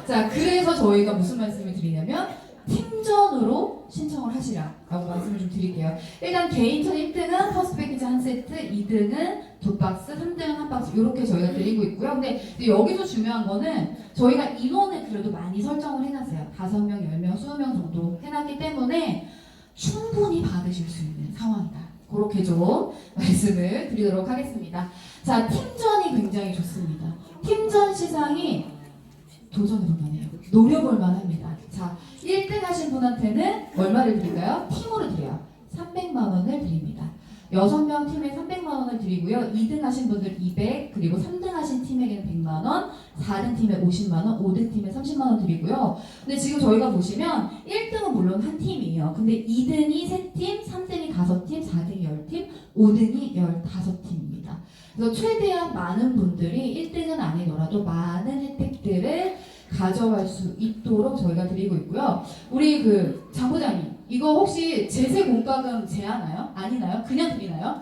자, 그래서 저희가 무슨 말씀을 드리냐면 팀전으로 신청을 하시라라고 말씀을 좀 드릴게요. 일단 개인전 1등은 퍼스트 패키지 한 세트, 2등은 2박스, 3등은 한 박스 이렇게 저희가 드리고 있고요. 근데 여기서 중요한 거는 저희가 인원을 그래도 많이 설정을 해놨어요. 5명, 10명, 20명 정도 해놨기 때문에 충분히 받으실 수 있는 상황이다. 그렇게 좀 말씀을 드리도록 하겠습니다. 자, 팀전이 굉장히 좋습니다. 팀전 시상이 도전해볼 만해요. 노려볼 만합니다. 자, 1등 하신 분한테는 얼마를 드릴까요? 팀으로 드려요. 300만 원을 드립니다. 6명 팀에 300만 원을 드리고요. 2등 하신 분들 200, 그리고 3등 하신 팀에게는 100만 원, 4등 팀에 50만 원, 5등 팀에 30만 원 드리고요. 근데 지금 저희가 보시면 1등은 물론 한 팀이에요. 근데 2등이 3팀, 3등이 5팀, 4등이 10팀, 5등이 15팀입니다. 그래서 최대한 많은 분들이 1등은 아니더라도 많은 혜택들을 가져갈 수 있도록 저희가 드리고 있고요. 우리 그 장부장님, 이거 혹시 제세 공과금 제하나요? 아니나요? 그냥 드리나요?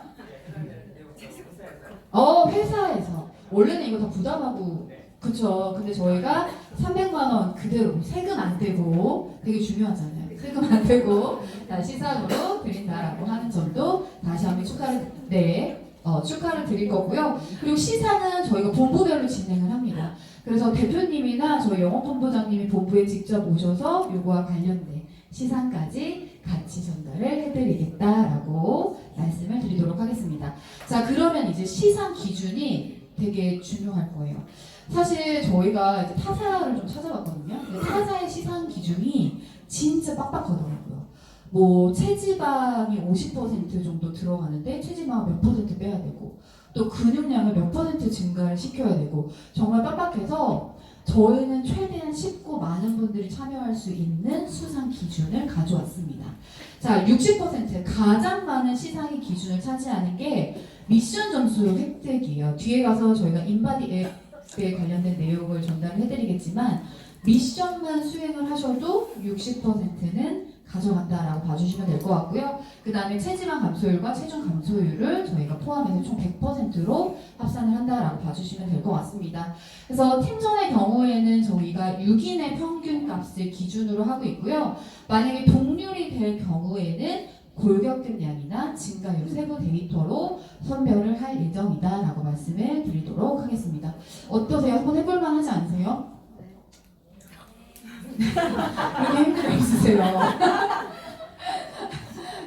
회사에서 원래는 이거 다 부담하고 그쵸. 근데 저희가 300만 원 그대로 세금 안 떼고 되게 중요하잖아요. 세금 안 떼고 다시 시상으로 드린다라고 하는 점도 다시 한번 축하를 드릴 거고요. 그리고 시상은 저희가 본부별로 진행을 합니다. 그래서 대표님이나 저희 영업본부장님이 본부에 직접 오셔서 요거와 관련된 시상까지 같이 전달을 해드리겠다라고 말씀을 드리도록 하겠습니다. 자, 그러면 이제 시상 기준이 되게 중요할 거예요. 사실 저희가 이제 타사를 좀 찾아봤거든요. 근데 타사의 시상 기준이 진짜 빡빡하더라고요. 뭐 체지방이 50% 정도 들어가는데 체지방 몇 퍼센트 빼야 되고 또 근육량을 몇 퍼센트 증가를 시켜야 되고 정말 빡빡해서 저희는 최대한 쉽고 많은 분들이 참여할 수 있는 수상 기준을 가져왔습니다. 자, 60% 가장 많은 시상의 기준을 차지하는 게 미션 점수 획득이에요. 뒤에 가서 저희가 인바디 앱에 관련된 내용을 전달을 해드리겠지만 미션만 수행을 하셔도 60%는 가져간다라고 봐주시면 될 것 같고요. 그 다음에 체지방 감소율과 체중 감소율을 저희가 포함해서 총 100%로 합산을 한다라고 봐주시면 될 것 같습니다. 그래서 팀전의 경우에는 저희가 6인의 평균 값을 기준으로 하고 있고요. 만약에 동률이 될 경우에는 골격근량이나 증가율 세부 데이터로 선별을 할 예정이다라고 말씀을 드리도록 하겠습니다. 어떠세요? 한번 해볼만 하지 않으세요? 그렇게 힘들이 없으세요.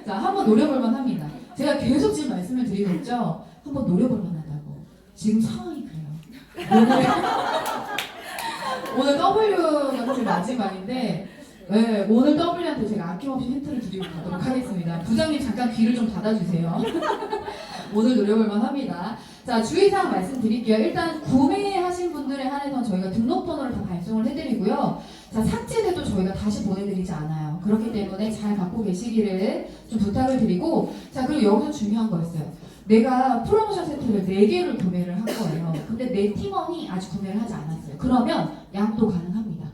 자, 한번 노려볼만 합니다. 제가 계속 지금 말씀을 드리고 있죠? 한번 노려볼만 하다고. 지금 상황이 그래요. 오늘 W가 사실 마지막인데 네, 오늘 W한테 제가 아낌없이 힌트를 드리고 가도록 하겠습니다. 부장님 잠깐 귀를 좀 닫아주세요. 오늘 노려볼만 합니다. 자, 주의사항 말씀드릴게요. 일단 구매하신 분들에 한해서 저희가 등록번호를 다 발송을 해드리고요. 자, 삭제돼도 저희가 다시 보내드리지 않아요. 그렇기 때문에 잘 갖고 계시기를 좀 부탁을 드리고, 자, 그리고 여기서 중요한 거였어요. 내가 프로모션 세트를 4개를 구매를 한 거예요. 근데 내 팀원이 아직 구매를 하지 않았어요. 그러면 양도 가능합니다.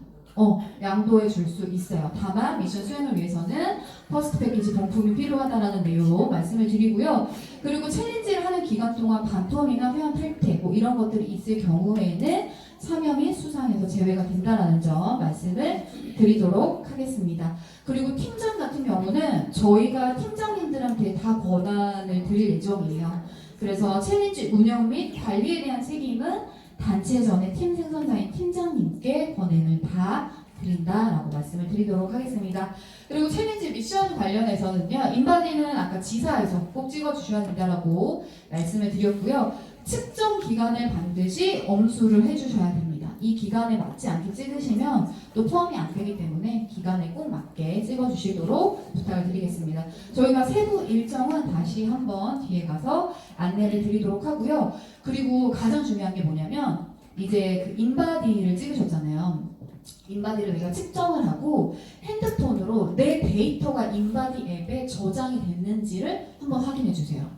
양도해 줄 수 있어요. 다만 미션 수행을 위해서는 퍼스트 패키지 봉품이 필요하다라는 내용 말씀을 드리고요. 그리고 챌린지를 하는 기간 동안 반품이나 회원 탈퇴 뭐 이런 것들이 있을 경우에는 참여 및 수상에서 제외가 된다라는 점 말씀을 드리도록 하겠습니다. 그리고 팀장 같은 경우는 저희가 팀장님들한테 다 권한을 드릴 예정이에요. 그래서 챌린지 운영 및 관리에 대한 책임은 단체전의 팀 생선사인 팀장님께 권한을 다 드린다라고 말씀을 드리도록 하겠습니다. 그리고 챌린지 미션 관련해서는요, 인바디는 아까 지사에서 꼭 찍어주셔야 된다라고 말씀을 드렸고요. 측정 기간을 반드시 엄수를 해주셔야 됩니다. 이 기간에 맞지 않게 찍으시면 또 포함이 안 되기 때문에 기간에 꼭 맞게 찍어주시도록 부탁을 드리겠습니다. 저희가 세부 일정은 다시 한번 뒤에 가서 안내를 드리도록 하고요. 그리고 가장 중요한 게 뭐냐면 이제 그 인바디를 찍으셨잖아요. 인바디를 내가 측정을 하고 핸드폰으로 내 데이터가 인바디 앱에 저장이 됐는지를 한번 확인해 주세요.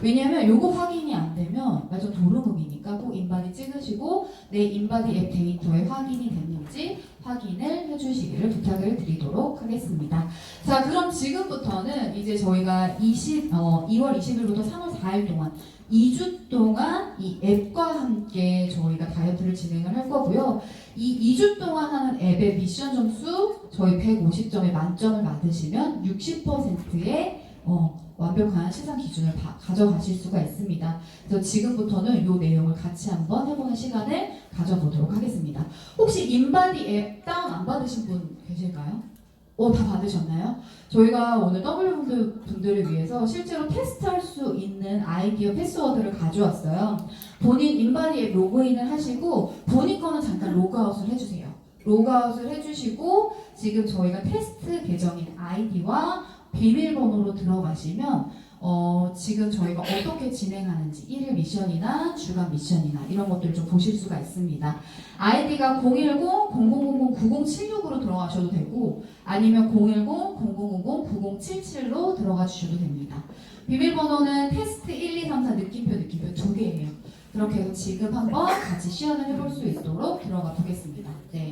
왜냐하면 요거 확인이 안 되면 완전 도루묵이니까 꼭 인바디 찍으시고 내 인바디 앱 데이터에 확인이 됐는지 확인을 해주시기를 부탁을 드리도록 하겠습니다. 자, 그럼 지금부터는 이제 저희가 2월 20일부터 3월 4일 동안 2주 동안 이 앱과 함께 저희가 다이어트를 진행을 할 거고요. 이 2주 동안 하는 앱의 미션 점수 저희 150점에 만점을 받으시면 60%의 완벽한 시상 기준을 가져가실 수가 있습니다. 그래서 지금부터는 이 내용을 같이 한번 해보는 시간을 가져보도록 하겠습니다. 혹시 인바디 앱 다운 안 받으신 분 계실까요? 다 받으셨나요? 저희가 오늘 W분들을 위해서 실제로 테스트할 수 있는 아이디어 패스워드를 가져왔어요. 본인 인바디 앱 로그인을 하시고 본인 거는 잠깐 로그아웃을 해주세요. 로그아웃을 해주시고 지금 저희가 테스트 계정인 아이디와 비밀번호로 들어가시면 지금 저희가 어떻게 진행하는지 1일 미션이나 주간 미션이나 이런 것들을 좀 보실 수가 있습니다. 아이디가 010-0000-9076으로 들어가셔도 되고 아니면 010-0000-9077로 들어가 주셔도 됩니다. 비밀번호는 테스트 1, 2, 3, 4 느낌표 두 개예요. 그렇게 해서 지금 한번 같이 시연을 해볼 수 있도록 들어가 보겠습니다. 네.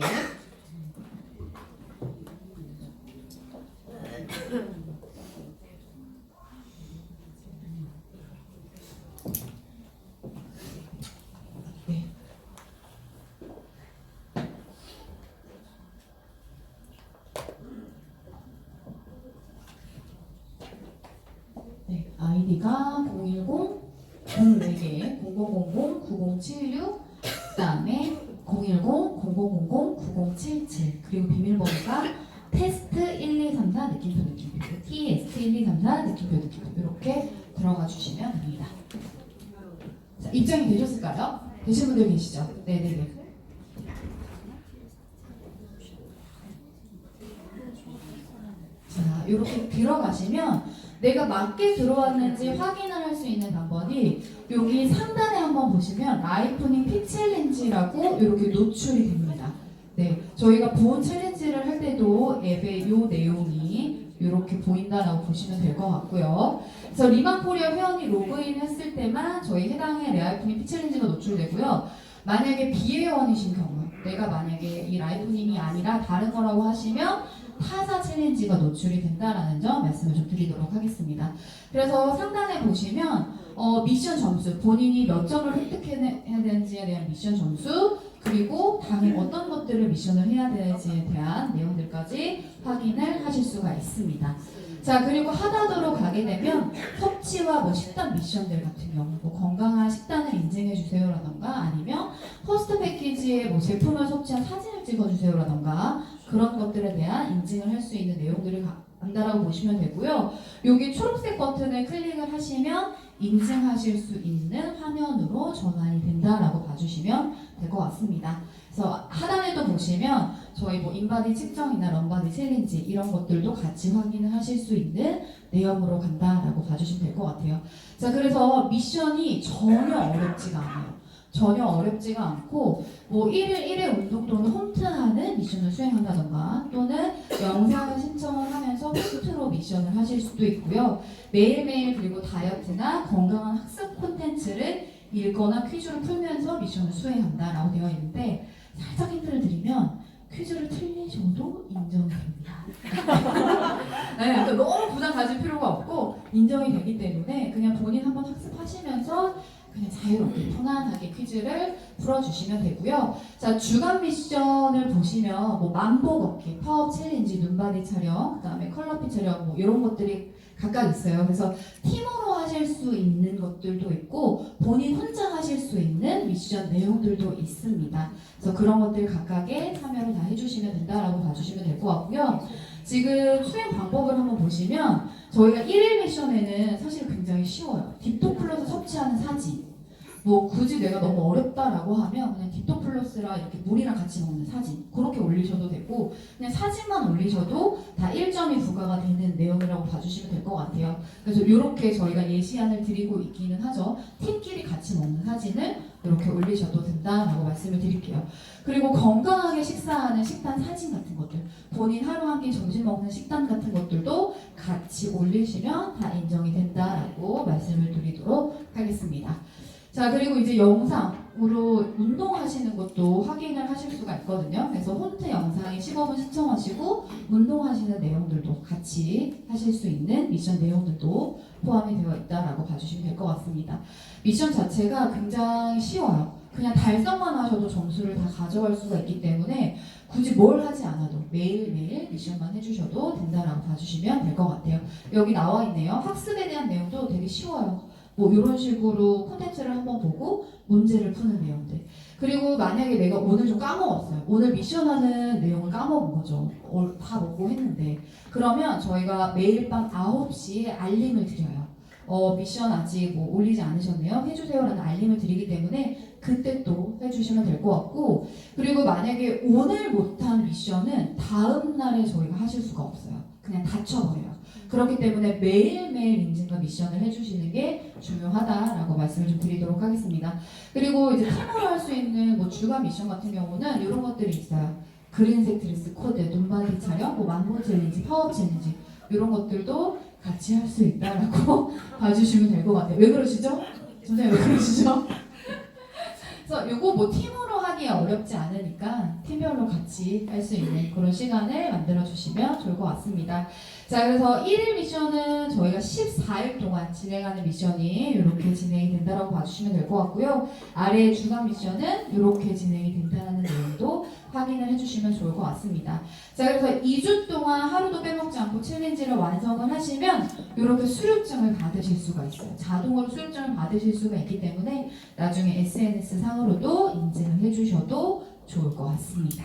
아이디가 010-04개 0000-9076 그다음에 010-0000-9077 그리고 비밀번호가 테스트 1, 2, 3, 4 느낌표 TST 1, 2, 3, 4 느낌표 이렇게 들어가 주시면 됩니다. 자, 입장이 되셨을까요? 되신 분들 계시죠? 네네네. 자, 이렇게 들어가시면 내가 맞게 들어왔는지 확인을 할 수 있는 방법이 여기 상단에 한번 보시면 라이프닝 피 챌린지라고 이렇게 노출이 됩니다. 네, 저희가 보온 챌린지를 할 때도 앱에 이 내용이 이렇게 보인다라고 보시면 될 것 같고요. 그래서 리만코리아 회원이 로그인했을 때만 저희 해당의 라이프닝 피 챌린지가 노출되고요. 만약에 비회원이신 경우, 내가 만약에 이 라이프닝이 아니라 다른 거라고 하시면 타사 챌린지가 노출이 된다라는 점 말씀을 좀 드리도록 하겠습니다. 그래서 상단에 보시면 미션 점수, 본인이 몇 점을 획득해야 되는지에 대한 미션 점수, 그리고 당일 어떤 것들을 미션을 해야 되는지에 대한 내용들까지 확인을 하실 수가 있습니다. 자, 그리고 하단으로 가게 되면 섭취와 뭐 식단 미션들 같은 경우 뭐 건강한 식단을 인증해 주세요라던가 아니면 퍼스트 패키지의 뭐 제품을 섭취한 사진을 찍어 주세요라던가 그런 것들에 대한 인증을 할 수 있는 내용들을 간다라고 보시면 되고요. 여기 초록색 버튼을 클릭을 하시면 인증하실 수 있는 화면으로 전환이 된다라고 봐주시면 될 것 같습니다. 그래서 하단에도 보시면 저희 뭐 인바디 측정이나 런바디 챌린지 이런 것들도 같이 확인을 하실 수 있는 내용으로 간다라고 봐주시면 될 것 같아요. 자, 그래서 미션이 전혀 어렵지가 않아요. 전혀 어렵지가 않고 뭐 1일 1회 운동 또는 홈트하는 미션을 수행한다던가 또는 영상을 신청을 하면서 홈트로 미션을 하실 수도 있고요. 매일매일 그리고 다이어트나 건강한 학습 콘텐츠를 읽거나 퀴즈를 풀면서 미션을 수행한다라고 되어 있는데 살짝 힌트를 드리면 퀴즈를 틀리셔도 인정됩니다. 네, 그러니까 너무 부담 가질 필요가 없고 인정이 되기 때문에 그냥 본인 한번 학습하시면서 그냥 자유롭게 편안하게 퀴즈를 풀어주시면 되고요. 자, 주간 미션을 보시면 뭐 만보 걷기, 파업 챌린지, 눈바디 촬영, 그다음에 컬러피 촬영 뭐 이런 것들이 각각 있어요. 그래서 팀으로 하실 수 있는 것들도 있고 본인 혼자 하실 수 있는 미션 내용들도 있습니다. 그래서 그런 것들 각각에 참여를 다 해주시면 된다라고 봐주시면 될 것 같고요. 지금 수행 방법을 한번 보시면 저희가 1일 미션에는 사실 굉장히 쉬워요. 딥토플러스 섭취하는 사진. 뭐 굳이 내가 너무 어렵다라고 하면 그냥 딥토플러스랑 이렇게 물이랑 같이 먹는 사진 그렇게 올리셔도 되고 그냥 사진만 올리셔도 다 1점이 부과가 되는 내용이라고 봐주시면 될 것 같아요. 그래서 이렇게 저희가 예시안을 드리고 있기는 하죠. 팀끼리 같이 먹는 사진을 이렇게 올리셔도 된다라고 말씀을 드릴게요. 그리고 건강하게 식사하는 식단 사진 같은 것들 본인 하루 한 끼 점심 먹는 식단 같은 것들도 같이 올리시면 다 인정이 된다라고 말씀을 드리도록 하겠습니다. 자, 그리고 이제 영상으로 운동하시는 것도 확인을 하실 수가 있거든요. 그래서 홈트 영상에 15분 시청하시고 운동하시는 내용들도 같이 하실 수 있는 미션 내용들도 포함이 되어 있다라고 봐주시면 될 것 같습니다. 미션 자체가 굉장히 쉬워요. 그냥 달성만 하셔도 점수를 다 가져갈 수가 있기 때문에 굳이 뭘 하지 않아도 매일매일 미션만 해주셔도 된다라고 봐주시면 될 것 같아요. 여기 나와 있네요. 학습에 대한 내용도 되게 쉬워요. 뭐 이런 식으로 콘텐츠를 한번 보고 문제를 푸는 내용들. 그리고 만약에 내가 오늘 좀 까먹었어요. 오늘 미션하는 내용을 까먹은 거죠. 다 먹고 했는데. 그러면 저희가 매일 밤 9시에 알림을 드려요. 미션 아직 뭐 올리지 않으셨네요. 해주세요라는 알림을 드리기 때문에 그때 또 해주시면 될 것 같고 그리고 만약에 오늘 못한 미션은 다음 날에 저희가 하실 수가 없어요. 그냥 닫혀버려요. 그렇기 때문에 매일매일 인증과 미션을 해주시는 게 중요하다라고 말씀을 좀 드리도록 하겠습니다. 그리고 이제 팀으로 할 수 있는 뭐 주간 미션 같은 경우는 이런 것들이 있어요. 그린색 드레스 코드, 눈바디 촬영, 뭐 만보 챌린지, 파업 챌린지 이런 것들도 같이 할 수 있다라고 봐주시면 될 것 같아요. 왜 그러시죠? 선생님 왜 그러시죠? 그래서 이거 뭐 팀으로 하기 어렵지 않으니까 팀별로 같이 할 수 있는 그런 시간을 만들어 주시면 좋을 것 같습니다. 자, 그래서 1일 미션은 저희가 14일 동안 진행하는 미션이 이렇게 진행이 된다고 봐주시면 될 것 같고요. 아래 주간 미션은 이렇게 진행이 된다는 내용도 확인을 해주시면 좋을 것 같습니다. 자, 그래서 2주 동안 하루도 빼먹지 않고 챌린지를 완성을 하시면 이렇게 수료증을 받으실 수가 있어요. 자동으로 수료증을 받으실 수가 있기 때문에 나중에 SNS 상으로도 인증을 해주셔도 좋을 것 같습니다.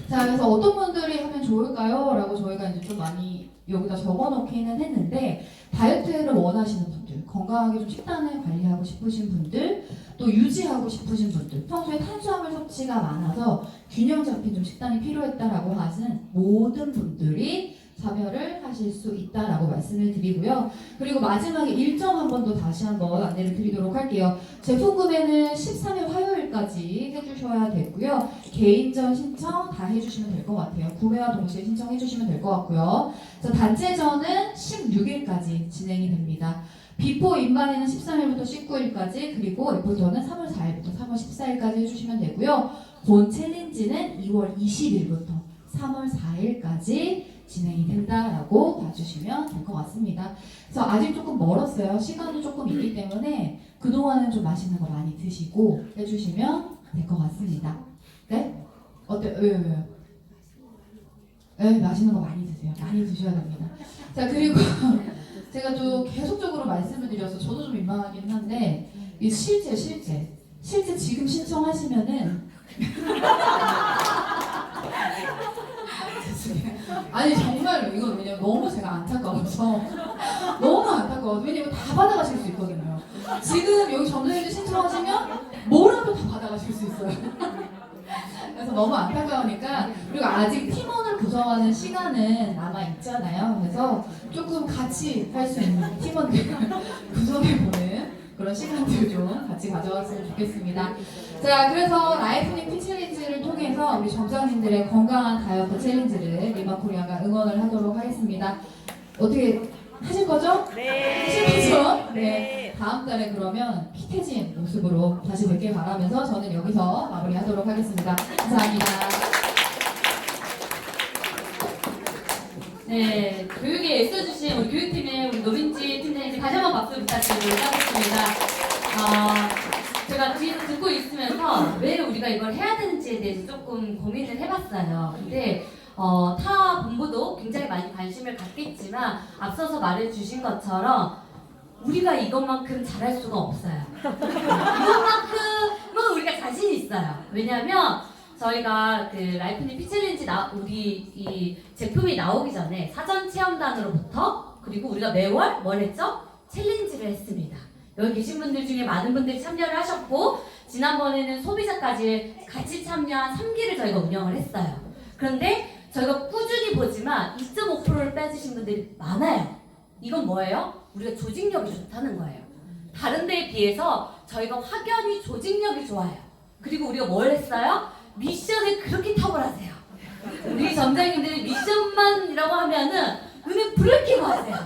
자, 그래서 어떤 분들이 하면 좋을까요? 라고 저희가 이제 좀 많이 여기다 적어 놓기는 했는데 다이어트를 원하시는 분들, 건강하게 좀 식단을 관리하고 싶으신 분들, 또 유지하고 싶으신 분들, 평소에 탄수화물 섭취가 많아서 균형 잡힌 좀 식단이 필요했다라고 하시는 모든 분들이 참여를 하실 수 있다라고 말씀을 드리고요. 그리고 마지막에 일정 한 번 더 다시 한번 안내를 드리도록 할게요. 제품 구매는 13일 화요일까지 해주셔야 되고요. 개인전 신청 다 해주시면 될 것 같아요. 구매와 동시에 신청해 주시면 될 것 같고요. 자, 단체전은 16일까지 진행이 됩니다. 비포 인반에는 13일부터 19일까지 그리고 애프터는 3월 4일부터 3월 14일까지 해주시면 되고요. 본 챌린지는 2월 20일부터 3월 4일까지 진행이 된다라고 봐주시면 될 것 같습니다. 그래서 아직 조금 멀었어요. 시간도 조금 있기 때문에 그동안은 좀 맛있는 거 많이 드시고 해주시면 될 것 같습니다. 네? 어때요? 왜요? 네, 맛있는 거 많이 드세요. 많이 드셔야 됩니다. 자, 그리고 제가 또 계속적으로 말씀을 드려서 저도 좀 민망하긴 한데 이 실제 지금 신청하시면은 아니 정말로 이건 왜냐면 너무 제가 안타까워서 너무 안타까워서 왜냐면 다 받아가실 수 있거든요. 지금 여기 전화해서 신청하시면 뭐라도 다 받아가실 수 있어요. 그래서 너무 안타까우니까 그리고 아직 팀원을 구성하는 시간은 남아 있잖아요. 그래서 조금 같이 할 수 있는 팀원들 구성해보는 그런 시간들 좀 같이 가져왔으면 좋겠습니다. 자, 그래서 라이프닝 피 챌린지를 통해서 우리 점장님들의 건강한 다이어트 챌린지를 리마코리아가 응원을 하도록 하겠습니다. 어떻게 하실 거죠? 네. 하실 거죠? 네. 다음 달에 그러면 피태진 모습으로 다시 뵙길 바라면서 저는 여기서 마무리하도록 하겠습니다. 감사합니다. 네, 교육에 애써주신 우리 교육팀의 우리 노민지 팀장님 다시 한번 박수 부탁드리도록 하겠습니다. 제가 뒤에서 듣고 있으면서 왜 우리가 이걸 해야 되는지에 대해서 조금 고민을 해봤어요. 근데 타 본부도 굉장히 많이 관심을 갖겠지만 앞서서 말해주신 것처럼 우리가 이것만큼 잘할 수가 없어요. 이것만큼은 우리가 자신이 있어요. 왜냐하면 저희가 그 라이프니 피챌린지 우리 이 제품이 나오기 전에 사전 체험단으로부터 그리고 우리가 매월 뭘 했죠? 챌린지를 했습니다. 여기 계신 분들 중에 많은 분들이 참여를 하셨고 지난번에는 소비자까지 같이 참여한 3기를 저희가 운영을 했어요. 그런데 저희가 꾸준히 보지만 2.5%를 빼주신 분들이 많아요. 이건 뭐예요? 우리가 조직력이 좋다는 거예요. 다른 데에 비해서 저희가 확연히 조직력이 좋아요. 그리고 우리가 뭘 했어요? 미션을 그렇게 탁월하세요. 우리 점장님들이 미션만이라고 하면은 눈에 불을 켜고 하세요.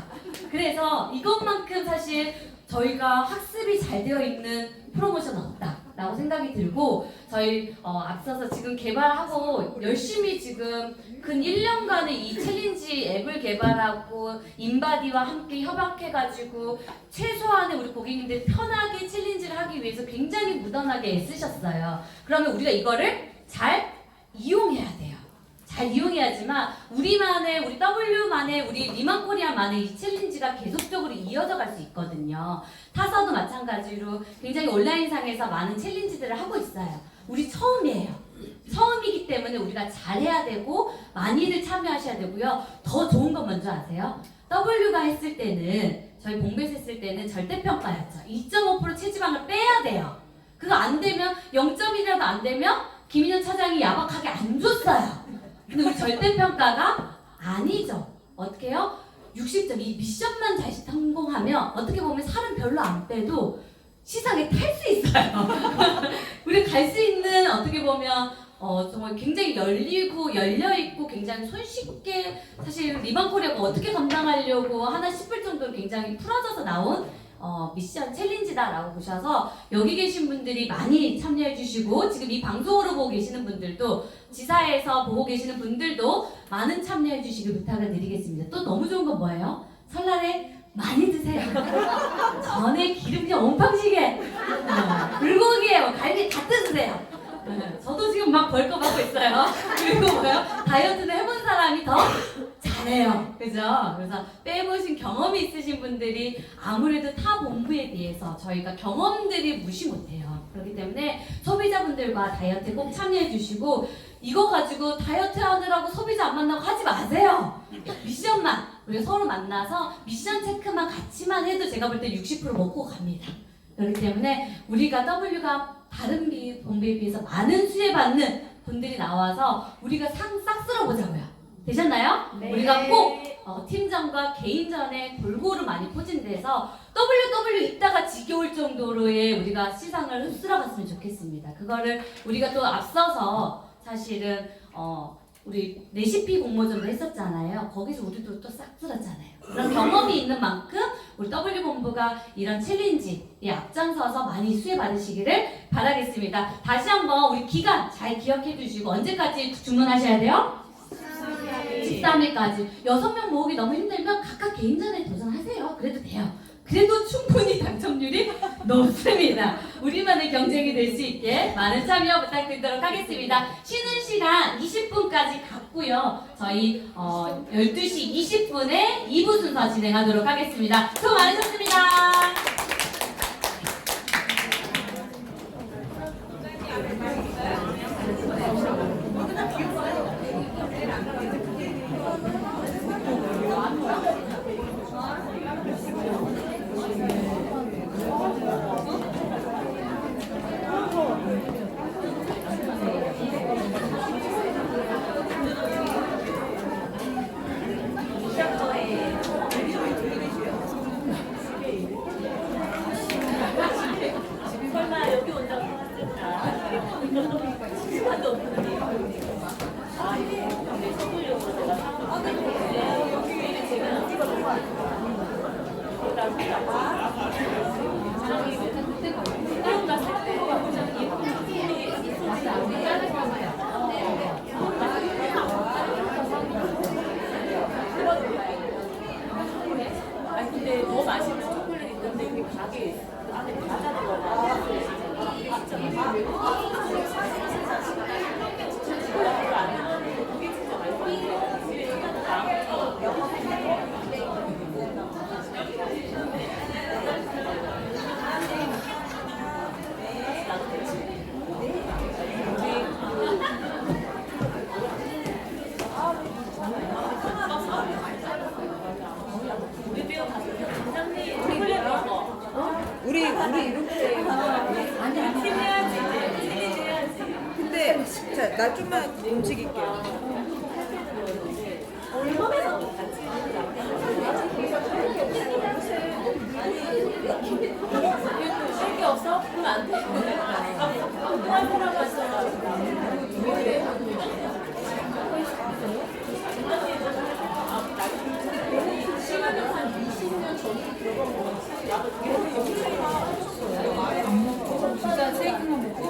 그래서 이것만큼 사실 저희가 학습이 잘 되어 있는 프로모션은 없다라고 생각이 들고 저희 앞서서 지금 개발하고 열심히 지금 근 1년간의 이 챌린지 앱을 개발하고 인바디와 함께 협약해가지고 최소한의 우리 고객님들 편하게 챌린지를 하기 위해서 굉장히 무던하게 애쓰셨어요. 그러면 우리가 이거를 잘 이용해야 돼요. 잘 이용해야지만 우리 W만의 우리 리만코리아만의 이 챌린지가 계속적으로 이어져 갈 수 있거든요. 타사도 마찬가지로 굉장히 온라인상에서 많은 챌린지들을 하고 있어요. 우리 처음이에요. 처음이기 때문에 우리가 잘해야 되고 많이들 참여하셔야 되고요. 더 좋은 건 먼저 아세요? W가 했을 때는 저희 봉배에서 했을 때는 절대평가였죠. 2.5% 체지방을 빼야 돼요. 그거 안 되면 0.1이라도 안 되면 김인현 차장이 야박하게 안 줬어요. 근데 우리 절대평가가 아니죠. 어떻게 해요? 60점, 이 미션만 잘 성공하면 어떻게 보면 살은 별로 안 빼도 시상에 탈 수 있어요. 우리 갈 수 있는 어떻게 보면 정말 굉장히 열리고 열려있고 굉장히 손쉽게 사실 리만코리아가 어떻게 감당하려고 하나 싶을 정도로 굉장히 풀어져서 나온 미션 챌린지다라고 보셔서 여기 계신 분들이 많이 참여해 주시고 지금 이 방송으로 보고 계시는 분들도 지사에서 보고 계시는 분들도 많은 참여해 주시길 부탁을 드리겠습니다. 또 너무 좋은 건 뭐예요? 설날에 많이 드세요. 전에 기름진 온팡시게 불고기에 갈비 다 드세요. 저도 지금 막 벌컥 하고 있어요. 그리고 뭐요? 다이어트는 해본 사람이 더 잘해요. 그죠? 그래서 빼보신 경험이 있으신 분들이 아무래도 타 본부에 비해서 저희가 경험들이 무시 못해요. 그렇기 때문에 소비자분들과 다이어트에 꼭 참여해 주시고 이거 가지고 다이어트 하느라고 소비자 안 만나고 하지 마세요. 미션만 우리가 서로 만나서 미션 체크만 같이만 해도 제가 볼 때 60% 먹고 갑니다. 그렇기 때문에 우리가 W가 다른 본부에 비해서 많은 수혜받는 분들이 나와서 우리가 상 싹 쓸어보자고요. 되셨나요? 네. 우리가 꼭 팀전과 개인전에 골고루 많이 포진돼서 WW 있다가 지겨울 정도로의 우리가 시상을 흡수러갔으면 좋겠습니다. 그거를 우리가 또 앞서서 사실은 우리 레시피 공모전도 했었잖아요. 거기서 우리도 또 싹 쓸었잖아요. 그런 경험이 있는 만큼 우리 W본부가 이런 챌린지에 앞장서서 많이 수혜 받으시기를 바라겠습니다. 다시 한번 우리 기간 잘 기억해 두시고 언제까지 주문하셔야 돼요? 13일까지. 6명 모으기 너무 힘들면 각각 개인전에 도전하세요. 그래도 돼요. 그래도 충분히 당첨률이 높습니다. 우리만의 경쟁이 될 수 있게 많은 참여 부탁드리도록 하겠습니다. 쉬는 시간 20분까지 갖고요. 저희 12시 20분에 2부 순서 진행하도록 하겠습니다. 수고 많으셨습니다. 맛있는 초콜릿 있는데 우리 가게에 있어. 안에 과자 들어가. 그게 진짜 우리 이렇게 팀 해야지. 팀 해야지. 근데 자, 나 좀만 움직일게요. 쉴게 없어? 그럼 안 돼. 한 사람 시간은 한 20년 전에 들어간 거 진짜 세이크만 먹고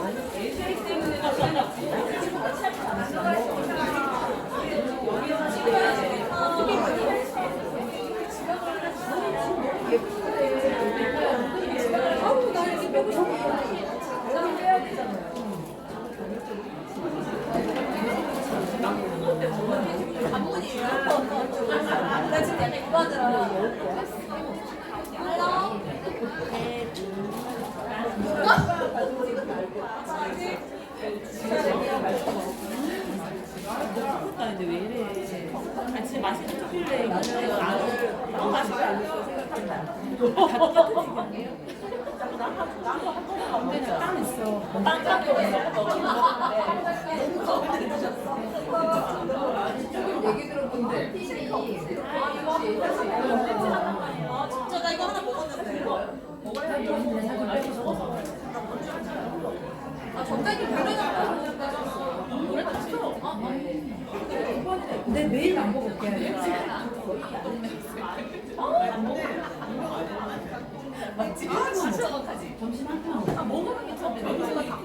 나 지금 약간 이거 하더라. 근데 왜 이래? 아 진짜 맛있는 초콜릿 너무 맛있지 않았어 생각한다. 빵 있어. 빵 갖고 얘기 들어본데 아 진짜 나 이거 하나 먹었는데. 아 전자기 근데 매일 안 먹을게. 맞지? 아 진짜 어떡하지? 점심 한 끼만 먹어. 아 먹으면 괜찮은데 냄새가 다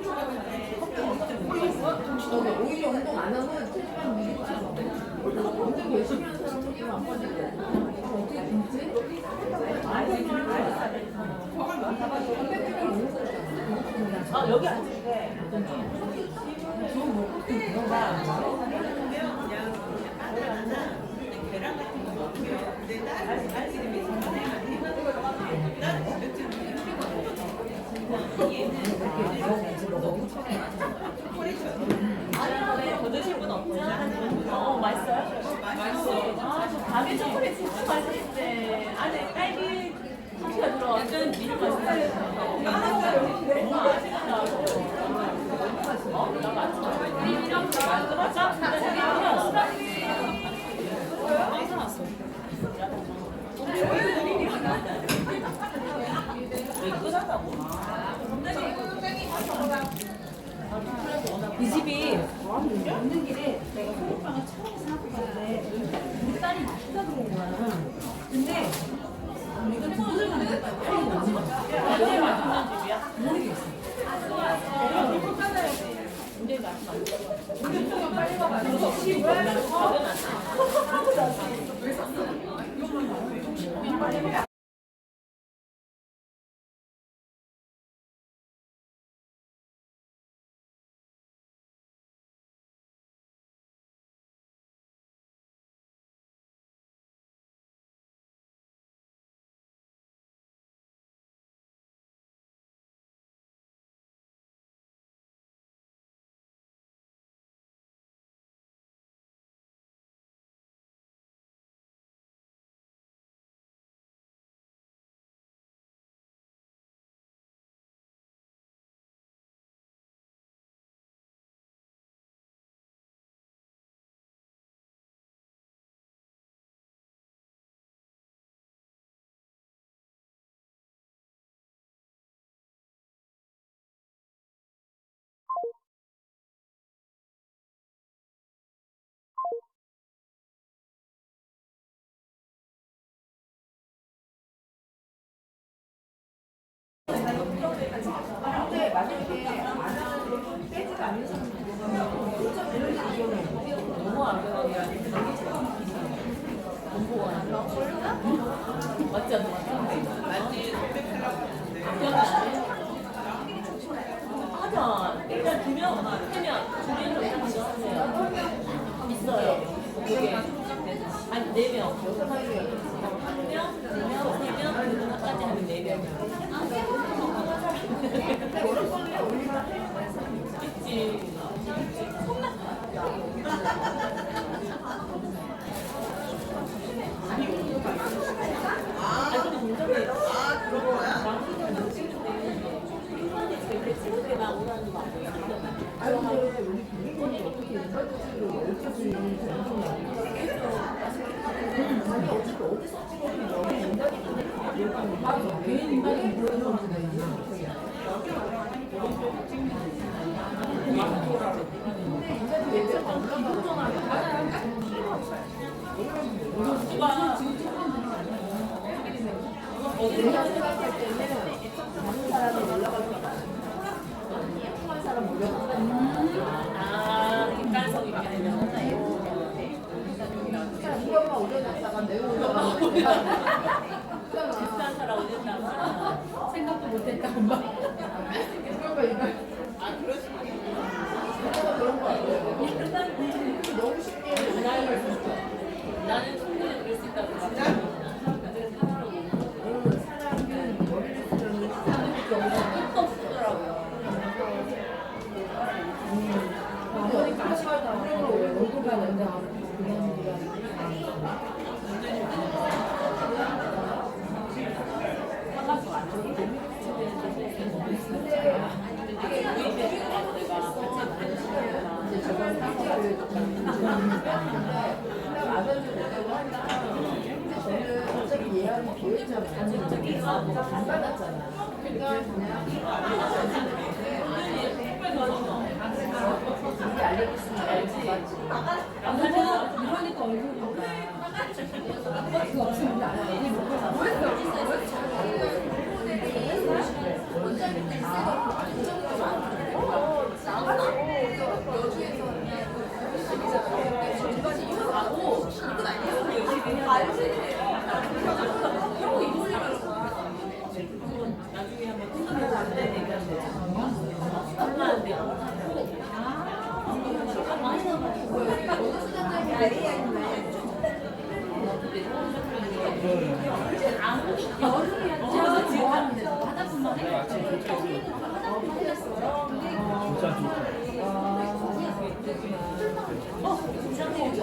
오히려 운동 안 하면 체지방 미리 빠져. 운동 열심히 하는 사람은 이거 안 빠지고. 어떻게 됐지? 아 여기 앉을게. 더 드실 분 없죠? 맛있어요? 맛있어. 아, 저 가게 초콜릿 진짜 맛있는데 안에 딸기 커피가 들어가서 미리 맛있어요. 너무 맛있다. 나 맛있어. 맞아? 괜찮았어. 이 집이 오는 길에 내가 소금빵을 처음 사고 갔는데 우리 딸이 맛있다 그런 거야. 근데 우리가 두 번을 갔는데 딸이 너무 맛있어. 제일 맛있는 집이야? 모르겠어. 굉장히 맛있어. 빨리 가봐. 너 혹시 하고 나서 왜 샀어? 근데 만약에 안 하는 빼지가 않는 사람들 너무 안 배워야 돼. 맞지 않나? 하자. 일단 2명, 3명, 2명 정도 하세요. 있어요. 그게. 아니, 4명. 1명, 2명, 3명, 그리고 나까지 하면 4명. 있지. 아, 근데 문제는 그런 거야? 찍을 때나 오라는 거 개인 인간이 보여주는 수가 있나? 내가 생각할 때는 많은 사람이 올라갈 것 같아. 예쁜 사람 올려가. 아, 객관성이 있겠네요. 이것만 올려놨다가 내가 올라가고 비싼 사람 올렸다가 생각도 못했다 엄마. 아, 그러시구나. 그런 거 같아요. 너무 쉽게 나는 충분히 그럴 수 있다고 생각해. 사람은 머리를 쓰는 사람이 너무 없더라고요. 그러니까 아쉽다. 얼굴가 먼저 그런 일이야. 어차피 예약이 보였잖아. 안 받았잖아. 그러니까 그냥 이게 알려줬으니까 알지. 이러니까 얼굴 보다. 그거 없으면 안 해. 나중에 한번 뜯어보고 안 돼. 얘기하면 되지. 안 돼. 진짜 좋다. 부장님